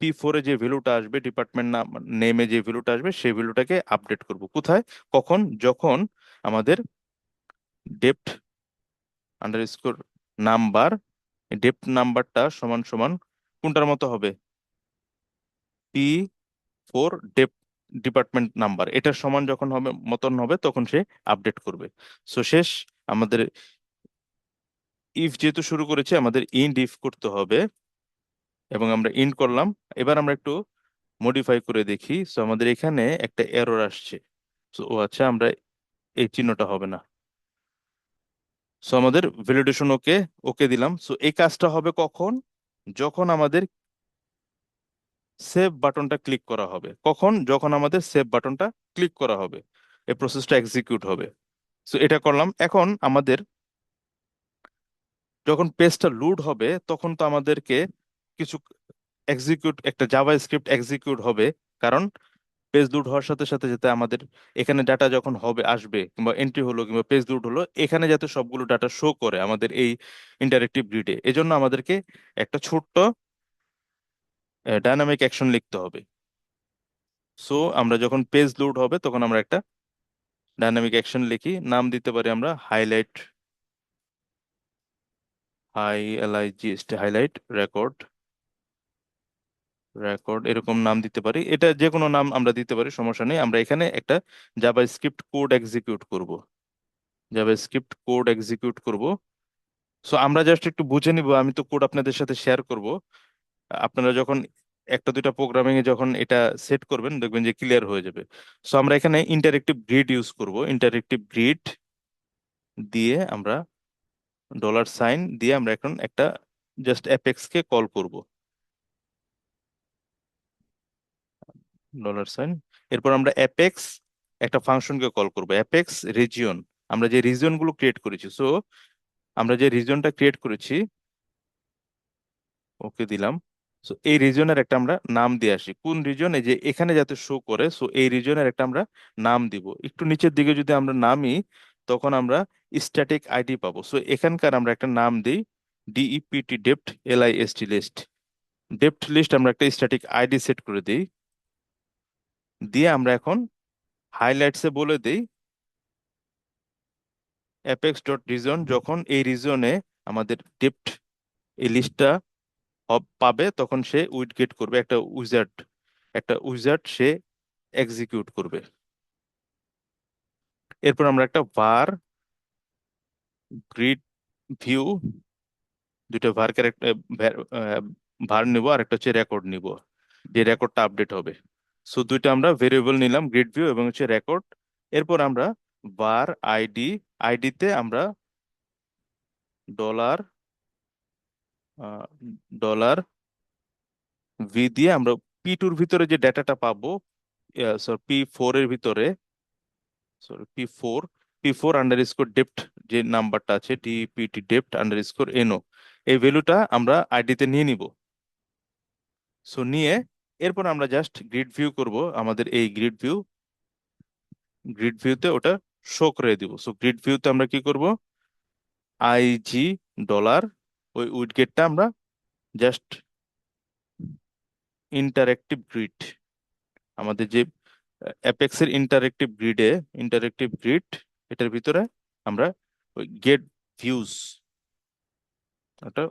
P4 এ যে ভ্যালুটা আসবে, ডিপার্টমেন্ট নাম নেমে যে ভ্যালুটা আসবে, সেই ভ্যালুটাকে আপডেট করব কোথায়, কখন, যখন আমাদের ডেপ্ট আন্ডারস্কোর নাম্বার, ডেপ্ট নাম্বারটা সমান সমান কোনটার মতো হবে, P4 ডেপ্ট ডিপার্টমেন্ট নাম্বার, এটার সমান যখন হবে, মতন হবে, তখন সে আপডেট করবে। সো শেষ, আমাদের ইফ যেহেতু শুরু করেছে, আমাদের ইন্ড ইফ করতে হবে, এবং আমরা ইন্ড করলাম। এবার আমরা একটু মডিফাই করে দেখি। সো আমাদের এখানে একটা এরর আসছে। সো ও আচ্ছা, আমরা এই চিহ্নটা হবে না। সো আমাদের ভ্যালিডেশন ওকে, ওকে দিলাম। সো এই কাজটা হবে কখন, যখন আমাদের সেভ বাটনটা ক্লিক করা হবে, কখন, যখন আমাদের সেভ বাটনটা ক্লিক করা হবে, এই প্রসেসটা এক্সিকিউট হবে। সো এটা করলাম। এখন আমাদের যখন পেজটা লোড হবে, তখন তো আমাদেরকে কিছু এক্সিকিউট, একটা জাভা স্ক্রিপ্ট এক্সিকিউট হবে, কারণ পেজ লোড হওয়ার সাথে সাথে যাতে আমাদের এখানে ডাটা যখন হবে, আসবে, কিংবা এন্ট্রি হলো কিংবা পেজ লোড হলো, এখানে যাতে সবগুলো ডাটা শো করে আমাদের এই ইন্টারেক্টিভ গ্রিডে, এজন্য আমাদেরকে একটা ছোট্ট ডায়নামিক অ্যাকশন লিখতে হবে। সো আমরা যখন পেজ লোড হবে তখন আমরা একটা ডায়নামিক অ্যাকশন লিখি, নাম দিতে পারি আমরা highlight, HILIGST, highlight record, record এরকম নাম দিতে পারি, এটা যে কোনো নাম আমরা দিতে পারি, সমস্যা নেই। আমরা এখানে একটা জাভা স্ক্রিপ্ট কোড এক্সিকিউট করব, জাভা স্ক্রিপ্ট কোড এক্সিকিউট করব। সো আমরা জাস্ট একটু বুঝে নিব, আমি তো কোড আপনাদের সাথে শেয়ার করব, আপনারা যখন একটা দুইটা প্রোগ্রামিং এ যখন এটা সেট করবেন দেখবেন যে ক্লিয়ার হয়ে যাবে। সো আমরা এখানে ইন্টারেক্টিভ গ্রিড ইউজ করব, ইন্টারেক্টিভ গ্রিড দিয়ে আমরা $সাইন দিয়ে আমরা এখন একটা জাস্ট অ্যাপেক্স কে কল করব, $সাইন। এরপর আমরা অ্যাপেক্স একটা ফাংশনকে কল করব, অ্যাপেক্স রিজিয়ন, আমরা যে রিজিয়ন গুলো ক্রিয়েট করেছি। সো আমরা যে রিজিয়নটা ক্রিয়েট করেছি, ওকে দিলাম। সো এই রিজনের একটা আমরা নাম দিয়ে আসি, কোন রিজন, এই যে এখানে যাতে শো করে, সো এই রিজনের একটা আমরা নাম দিব। একটু নিচের দিকে যদি আমরা নামি, তখন আমরা স্ট্যাটিক আইডি পাবো। সো এখানকার আমরা একটা নাম দিই, ডিইপিটি, ডেপ্ট, লিস্ট লিস্ট। ডেপ্ট লিস্ট আমরা একটা স্ট্যাটিক আইডি সেট করে দিই। দিয়ে আমরা এখন হাইলাইটসে বলে দিই অ্যাপেক্স ডট রিজন, যখন এই রিজনে আমাদের ডেপ্ট এই লিস্টটা পাবে, তখন সে উইডগেট করবে একটা উইজার্ড, একটা উইজার্ড সে এক্সিকিউট করবে। এরপর আমরা একটা var গ্রিড ভিউ, দুইটা var ক্যারেক্টার, var নিব, আর একটা হচ্ছে রেকর্ড নিব, যে রেকর্ডটা আপডেট হবে। সো দুইটা আমরা ভেরিয়েবল নিলাম, গ্রিড ভিউ এবং হচ্ছে রেকর্ড। এরপর আমরা var আইডি, আইডিতে আমরা ডলার ডলার ভি দিয়ে আমরা পি2 এর ভিতরে যে ডাটাটা পাবো, পি4 এর ভিতরে, সরি পি4 আন্ডারস্কোর ডেপ্ট, যে নাম্বারটা আছে ডিপিটি ডেপ্ট আন্ডারস্কোর এনও, এই ভ্যালুটা আমরা আইডিতে নিয়ে নিব। সো নিয়ে এরপর আমরা জাস্ট গ্রিড ভিউ করব, আমাদের এই গ্রিড ভিউতে ওটা শো করে দিব। সো গ্রিড ভিউতে আমরা কি করব, আইজি ডলার, ওই উইডগেটটা আমরা জাস্ট ইন্টারেক্টিভ গ্রিড, আমাদের যে অ্যাপেক্সের ইন্টারেক্টিভ গ্রিড, এটার ভিতরে আমরা ওই গেট ভিউজ, ওটা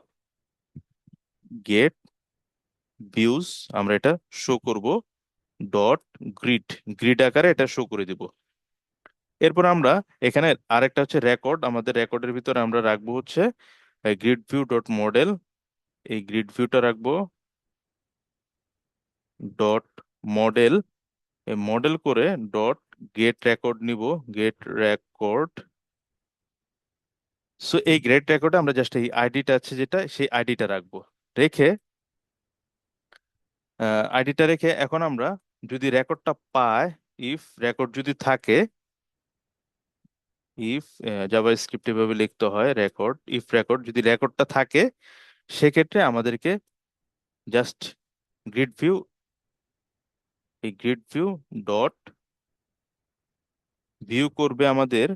গেট ভিউজ আমরা এটা শো করব ডট গ্রিড, গ্রিড আকারে এটা শো করে দিব। এরপর আমরা এখানে আরেকটা হচ্ছে রেকর্ড, আমাদের রেকর্ডের ভিতরে আমরা রাখবো হচ্ছে গ্রিড ভিউ ডট মডেল, এই গ্রিড ভিউটা রাখবো ডট মডেল, এই মডেল করে ডট গেট রেকর্ড নিব, গেট রেকর্ড। সো এই গ্রেড রেকর্ডে আমরা জাস্ট এই আইডিটা আছে যেটা, সেই আইডিটা রাখবো। রেখে আইডিটা রেখে এখন আমরা যদি রেকর্ডটা পাই, ইফ রেকর্ড যদি থাকে, ইফ জাভাস্ক্রিপ্ট এভাবে লিখতে হয় রেকর্ড, ইফ রেকর্ড, যদি রেকর্ডটা থাকে, সেক্ষেত্রে আমাদেরকে জাস্ট গ্রিড ভিউ, এই গ্রিড ভিউ ডট ভিউ করবে আমাদের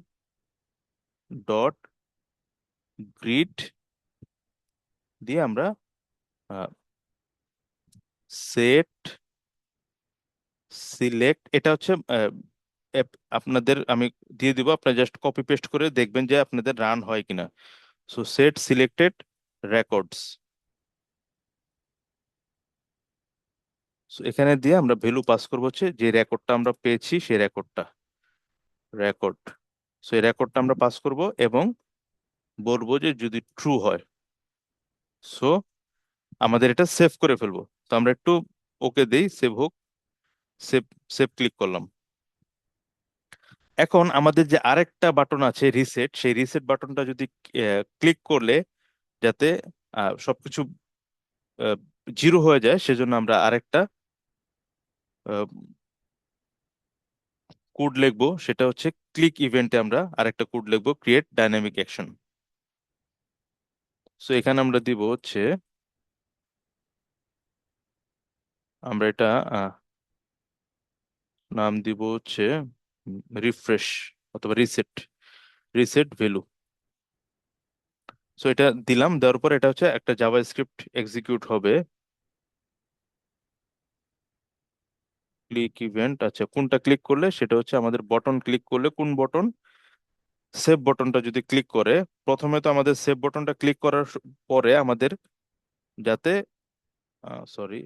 ডট গ্রিড দিয়ে আমরা সেট সিলেক্ট, এটা হচ্ছে আপনাদের আমি দিয়ে দিব, আপনারা জাস্ট কপি পেস্ট করে দেখবেন যে আপনাদের রান হয় কিনা। সো সেট সিলেক্টেড রেকর্ডস, এখানে দিয়ে আমরা ভ্যালু পাস করবো হচ্ছে যে রেকর্ডটা আমরা পেয়েছি, সেই রেকর্ড। সো এই রেকর্ডটা আমরা পাস করব এবং বলবো যে যদি ট্রু হয়, সো আমাদের এটা সেভ করে ফেলবো। তো আমরা একটু ওকে দেই, সেভ হোক, সেভ, সেভ ক্লিক করলাম। এখন আমাদের যে আরেকটা বাটন আছে রিসেট, সেই রিসেট বাটনটা যদি ক্লিক করলে যাতে সবকিছু জিরো হয়ে যায়, সেজন্য আমরা আরেকটা কোড লিখবো, সেটা হচ্ছে ক্লিক ইভেন্টে আমরা আরেকটা কোড লিখবো, ক্রিয়েট ডাইনামিক অ্যাকশন। সো এখানে আমরা দিব হচ্ছে, আমরা এটা নাম দিব হচ্ছে রিফ্রেশ অথবা রিসেট, রিসেট ভ্যালু। সো এটা দিলাম, দেওয়ার পর এটা হচ্ছে একটা জাভা স্ক্রিপ্ট এক্সিকিউট হবে, ক্লিক ইভেন্ট। আচ্ছা, কোনটা ক্লিক করলে, সেটা হচ্ছে আমাদের বটন ক্লিক করলে, কোন বটন, সেভ বটনটা যদি ক্লিক করে, প্রথমে তো আমাদের সেভ বটনটা ক্লিক করার পরে আমাদের যাতে, সরি,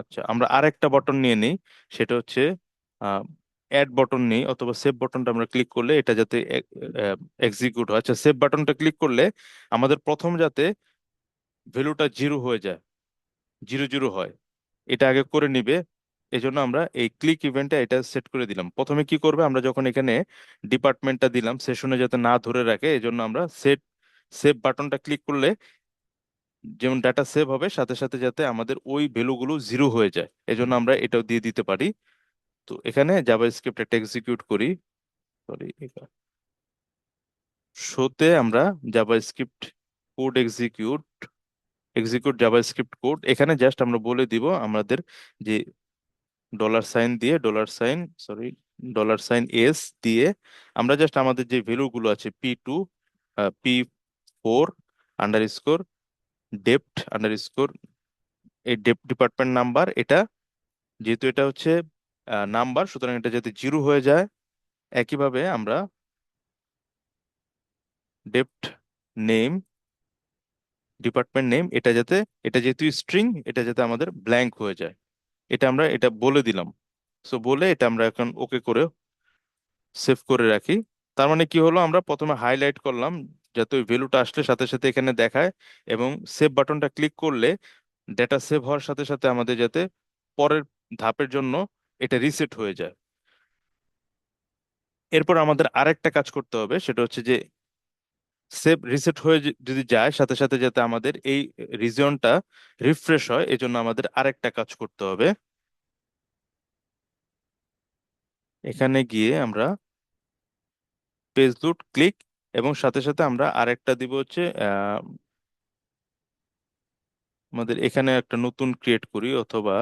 আচ্ছা আমরা আরেকটা বটন নিয়ে নিই, সেটা হচ্ছে অ্যাড বটন নেই, অথবা সেভ বটনটা আমরা ক্লিক করলে এটা যাতে এক্সিকিউট হয়। আচ্ছা, সেভ বাটনটা ক্লিক করলে আমাদের প্রথম যাতে ভ্যালুটা জিরো হয়ে যায়, জিরো জিরো হয়, এটা আগে করে নিবে। এজন্য আমরা এই ক্লিক ইভেন্টে এটা সেট করে দিলাম। প্রথমে কি করবে, আমরা যখন এখানে ডিপার্টমেন্টটা দিলাম, সেশনে যাতে না ধরে রাখে, এজন্য আমরা সেভ বাটনটা ক্লিক করলে যেমন ডাটা সেভ হবে, সাথে সাথে যাতে আমাদের ওই ভ্যালুগুলো জিরো হয়ে যায়, এজন্য আমরা এটাও দিয়ে দিতে পারি। তো এখানে জাভাস্ক্রিপ্ট একটা এক্সিকিউট করি, সরি, শোতে আমরা JavaScript code execute JavaScript code. এখানে জাস্ট আমরা বলে দিব আমাদের যে $সাইন দিয়ে $S দিয়ে আমরা জাস্ট আমাদের যে ভ্যালুগুলো আছে P2 P4 underscore dept underscore এই ডেপ্ট ডিপার্টমেন্ট নাম্বার, এটা যেহেতু এটা হচ্ছে নাম্বার, সুতরাং এটা যাতে 0 হয়ে যায়। একইভাবে আমরা ডেপ্ট নেম ডিপার্টমেন্ট নেম, এটা যেহেতু স্ট্রিং, এটা যাতে আমাদের ব্ল্যাঙ্ক হয়ে যায়, এটা বলে দিলাম। সো বলে এটা আমরা এখন ওকে করে সেভ করে রাখি। তার মানে কি হলো, আমরা প্রথমে হাইলাইট করলাম যাতে ওই ভ্যালুটা আসলে সাথে সাথে এখানে দেখায়, এবং সেভ বাটনটা ক্লিক করলে ডেটা সেভ হওয়ার সাথে সাথে আমাদের যাতে পরের ধাপের জন্য এটা রিসেট হয়ে যায়। এরপর আমাদের আরেকটা কাজ করতে হবে, সেটা হচ্ছে যে সেভ রিসেট হয়ে যদি যায় সাথে সাথে যাতে আমাদের এই রিজিয়নটা রিফ্রেশ হয়, এজন্য আমাদের আরেকটা কাজ করতে হবে। এখানে গিয়ে আমরা পেজ লোড ক্লিক, এবং সাথে সাথে আমরা আরেকটা দিব হচ্ছে আমাদের এখানে একটা নতুন ক্রিয়েট করি, অথবা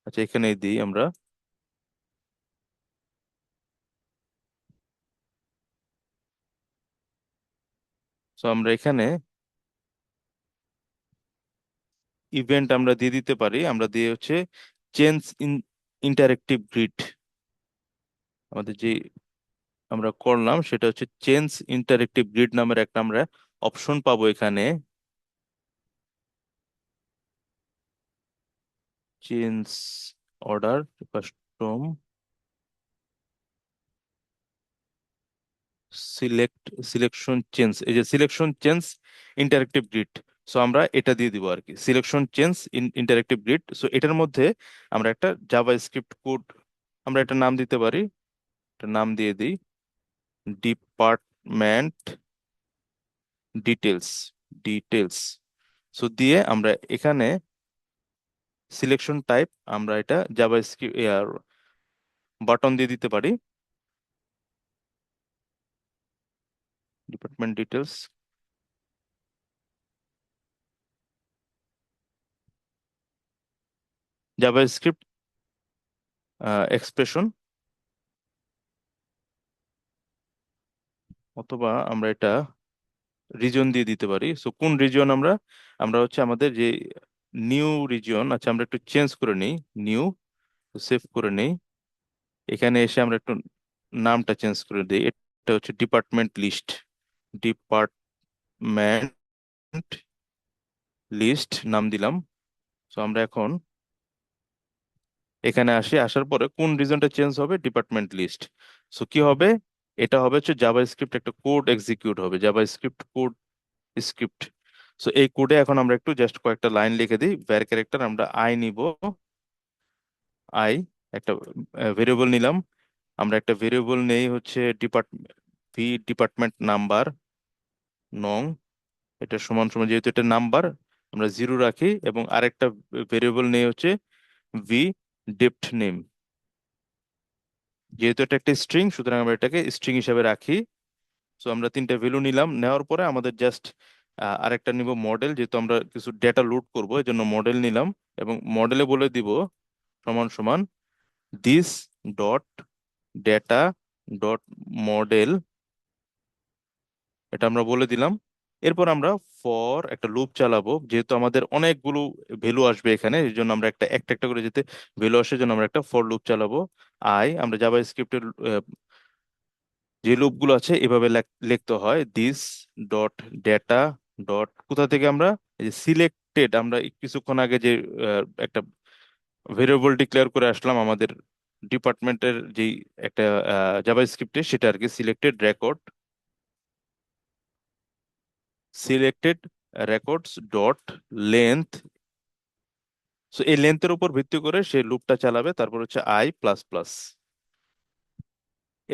আচ্ছা এখানেই দিই আমরা। তো আমরা এখানে ইভেন্ট আমরা দিয়ে দিতে পারি, আমরা দিয়ে হচ্ছে চেঞ্জ ইন্টারেক্টিভ গ্রিড। আমাদের যে আমরা করলাম সেটা হচ্ছে চেঞ্জ ইন্টারেক্টিভ গ্রিড নামের একটা আমরা অপশন পাবো এখানে। Change order custom selection change, এই যে selection change interactive grid. So আমরা এটা দিয়ে দিব আর কি, selection change interactive grid. So এটার মধ্যে আমরা একটা জাভা স্ক্রিপ্ট কোড, আমরা একটা নাম দিতে পারি, একটা নাম দিয়ে দিই ডিপার্টমেন্ট ডিটেলস ডিটেলস। সো দিয়ে আমরা এখানে সিলেকশন টাইপ আমরা এটা জাভা স্ক্রিপ্ট বাটন দিয়ে দিতে পারি, department details Java script expression, অথবা আমরা এটা রিজন দিয়ে দিতে পারি। সো কোন রিজন আমরা আমরা হচ্ছে আমাদের যে নিউ রিজন, আচ্ছা আমরা একটু চেঞ্জ করে নিই, নিউ সেভ করে নেই। এখানে এসে আমরা একটু নামটা চেঞ্জ করে দিই, এটা হচ্ছে ডিপার্টমেন্ট লিস্ট নাম দিলাম। সো আমরা এখন এখানে আসার পরে কোন রিজনটা চেঞ্জ হবে, ডিপার্টমেন্ট লিস্ট। সো কি হবে, এটা হবে হচ্ছে জাভা স্ক্রিপ্ট একটা কোড এক্সিকিউট হবে, Java script code script. So এই কোডে এখন আমরা একটু জাস্ট কয়েকটা লাইন লিখে দিই। ভ্যার ক্যারেক্টার আমরা আই নিব, আই একটা ভেরিয়েবল নিলাম। আমরা একটা ভেরিয়েবল নেই হচ্ছে ডিপার্টমেন্ট নাম্বার নং, এটা সমান সমান, যেহেতু এটা নাম্বার আমরা 0 রাখি, এবং আরেকটা ভেরিয়েবল নেই হচ্ছে ভি ডেপ্ট নেম, যেহেতু এটা একটা স্ট্রিং সুতরাং আমরা এটাকে স্ট্রিং হিসাবে রাখি। সো আমরা তিনটা ভ্যালু নিলাম, নেওয়ার পরে আমাদের জাস্ট আরেকটা নিব মডেল, যেহেতু আমরা কিছু ডেটা লোড করব এই জন্য মডেল নিলাম, এবং মডেলে বলে দিব সমান সমান this dot data dot model, এটা আমরা বলে দিলাম। এরপর আমরা ফর একটা লুপ চালাবো, যেহেতু আমাদের অনেকগুলো ভ্যালু আসবে এখানে, এই জন্য আমরা একটা একটা একটা করে যেতে ভ্যালু আসার জন্য আমরা একটা ফর লুপ চালাবো। আমরা জাভা স্ক্রিপ্টের যে লুপগুলো আছে এভাবে লিখতে হয়, দিস ডট ডেটা ডট কোথা থেকে আমরা এই যে সিলেক্টেড, আমরা কিছুক্ষণ আগে যে একটা ভেরিয়েবল ডিক্লেয়ার করে আসলাম আমাদের ডিপার্টমেন্টের যেই একটা জাভা স্ক্রিপ্টে, সেটা আর কি selected records dot length. So এই লেন্থের উপর ভিত্তি করে সে লুপটা চালাবে, তারপর হচ্ছে আই প্লাস প্লাস।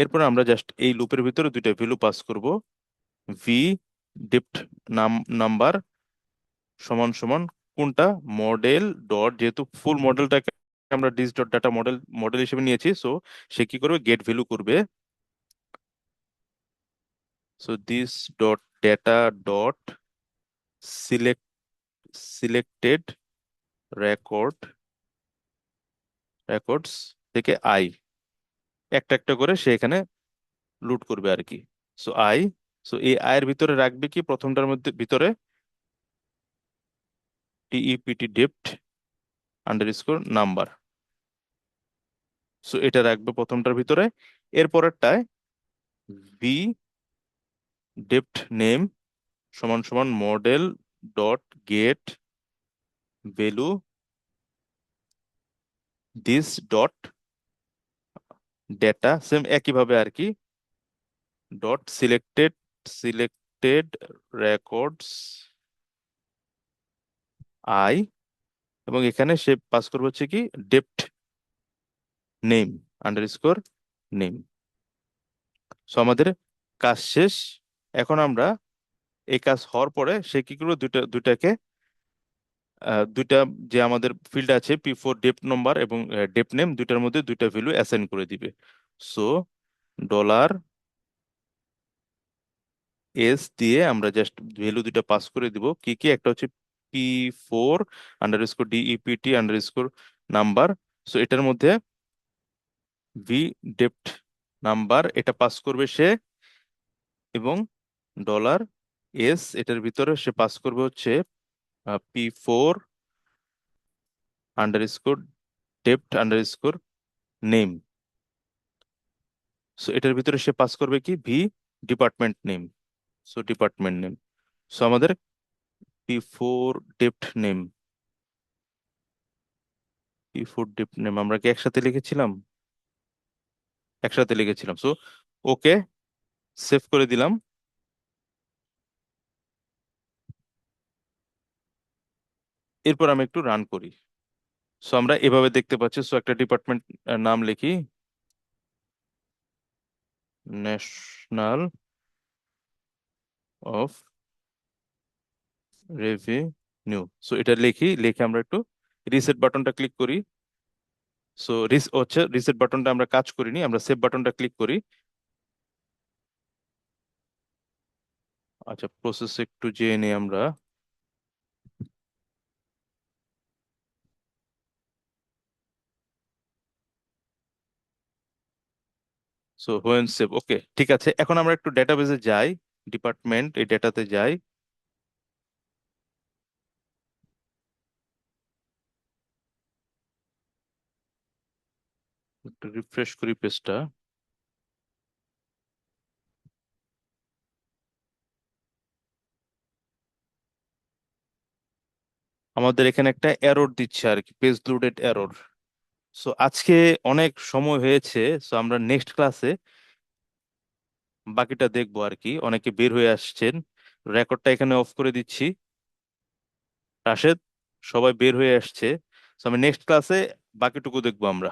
এরপর আমরা জাস্ট এই লুপের ভিতরে দুইটা ভ্যালু পাস করব, ভি ডিপ্ট নাম্বার সমান সমান কোনটা, মডেল ডট, যেহেতু ফুল মডেলটাকে আমরা ডিস ডট ডাটা মডেল হিসেবে নিয়েছি, সো সে কি করবে, গেট ভ্যালু করবে। So this dot data dot select selected records থেকে আই একটা একটা করে সে এখানে লুট করবে আর কি। সো আই, সো এই আয়ের ভিতরে রাখবে কি প্রথমটার মধ্যে ভিতরে টিইপিটি ডেপ্ট আন্ডারস্কোর নাম্বার। সো এটা রাখবে প্রথমটার ভিতরে। এর পরেরটায় ভি ডেপ্ট নেম সমান সমান model dot gate value this dot data, same একইভাবে আর কি, ডট সিলেক্টেড রেকর্ডস আই, এবং এখানে সে পাস করবে হচ্ছে কি ডেপ্ট নেম আন্ডারস্কোর নেম। সো আমাদের কাজ শেষ। এখন আমরা এই কাজ হওয়ার পরে সে কি করবে, দুইটাকে দুইটা যে আমাদের ফিল্ড আছে P4 ডেপ্ট নম্বর এবং ডেপ্ট নেম, দুইটার মধ্যে দুইটা ভ্যালু অ্যাসাইন করে দিবে। সো ডলার এস দিয়ে আমরা জাস্ট ভ্যালু দুইটা পাস করে দিব। কি কি, একটা হচ্ছে P4 underscore DEPT underscore number. So এটার মধ্যে ভি ডেপ্ট নাম্বার এটা পাস করবে সে, এবং ডলার এস এটার ভিতরে সে পাস করবে হচ্ছে P4 underscore dept underscore name. So এটার ভিতরে সে পাস করবে কি V department name. So department name. So আমাদের P4 ডেপ্ট নেম, P4 ডেপ্ট নেম আমরা কি একসাথে লিখেছিলাম? একসাথে লিখেছিলাম। সো ওকে, সেভ করে দিলাম। এরপর আমি একটু রান করি। সো আমরা এভাবে দেখতে পাচ্ছি। সো একটা ডিপার্টমেন্ট নাম লিখি, ন্যাশনাল অফ রেভিনিউ। সো এটা লিখি, লিখে আমরা একটু রিসেট বাটনটা ক্লিক করি। সো হচ্ছে রিসেট বাটনটা আমরা কাজ করিনি, আমরা সেভ বাটনটা ক্লিক করি। আচ্ছা, প্রসেস একটু জেনে নিই আমরা। সো হোয়েন সেভ, ওকে ঠিক আছে। এখন আমরা একটু ডেটাবেজে যাই, ডিপার্টমেন্ট এই ডেটাতে যাই। একটু রিফ্রেশ করি পেজটা। আমাদের এখানে একটা এরর দিচ্ছে আর কি, পেজ লোডেড এরর। সো আজকে অনেক সময় হয়েছে, সো আমরা নেক্সট ক্লাসে বাকিটা দেখবো আর কি। অনেকে বের হয়ে আসছেন, রেকর্ডটা এখানে অফ করে দিচ্ছি। রাশেদ, সবাই বের হয়ে আসছে। সো আমি নেক্সট ক্লাসে বাকিটুকু দেখবো আমরা।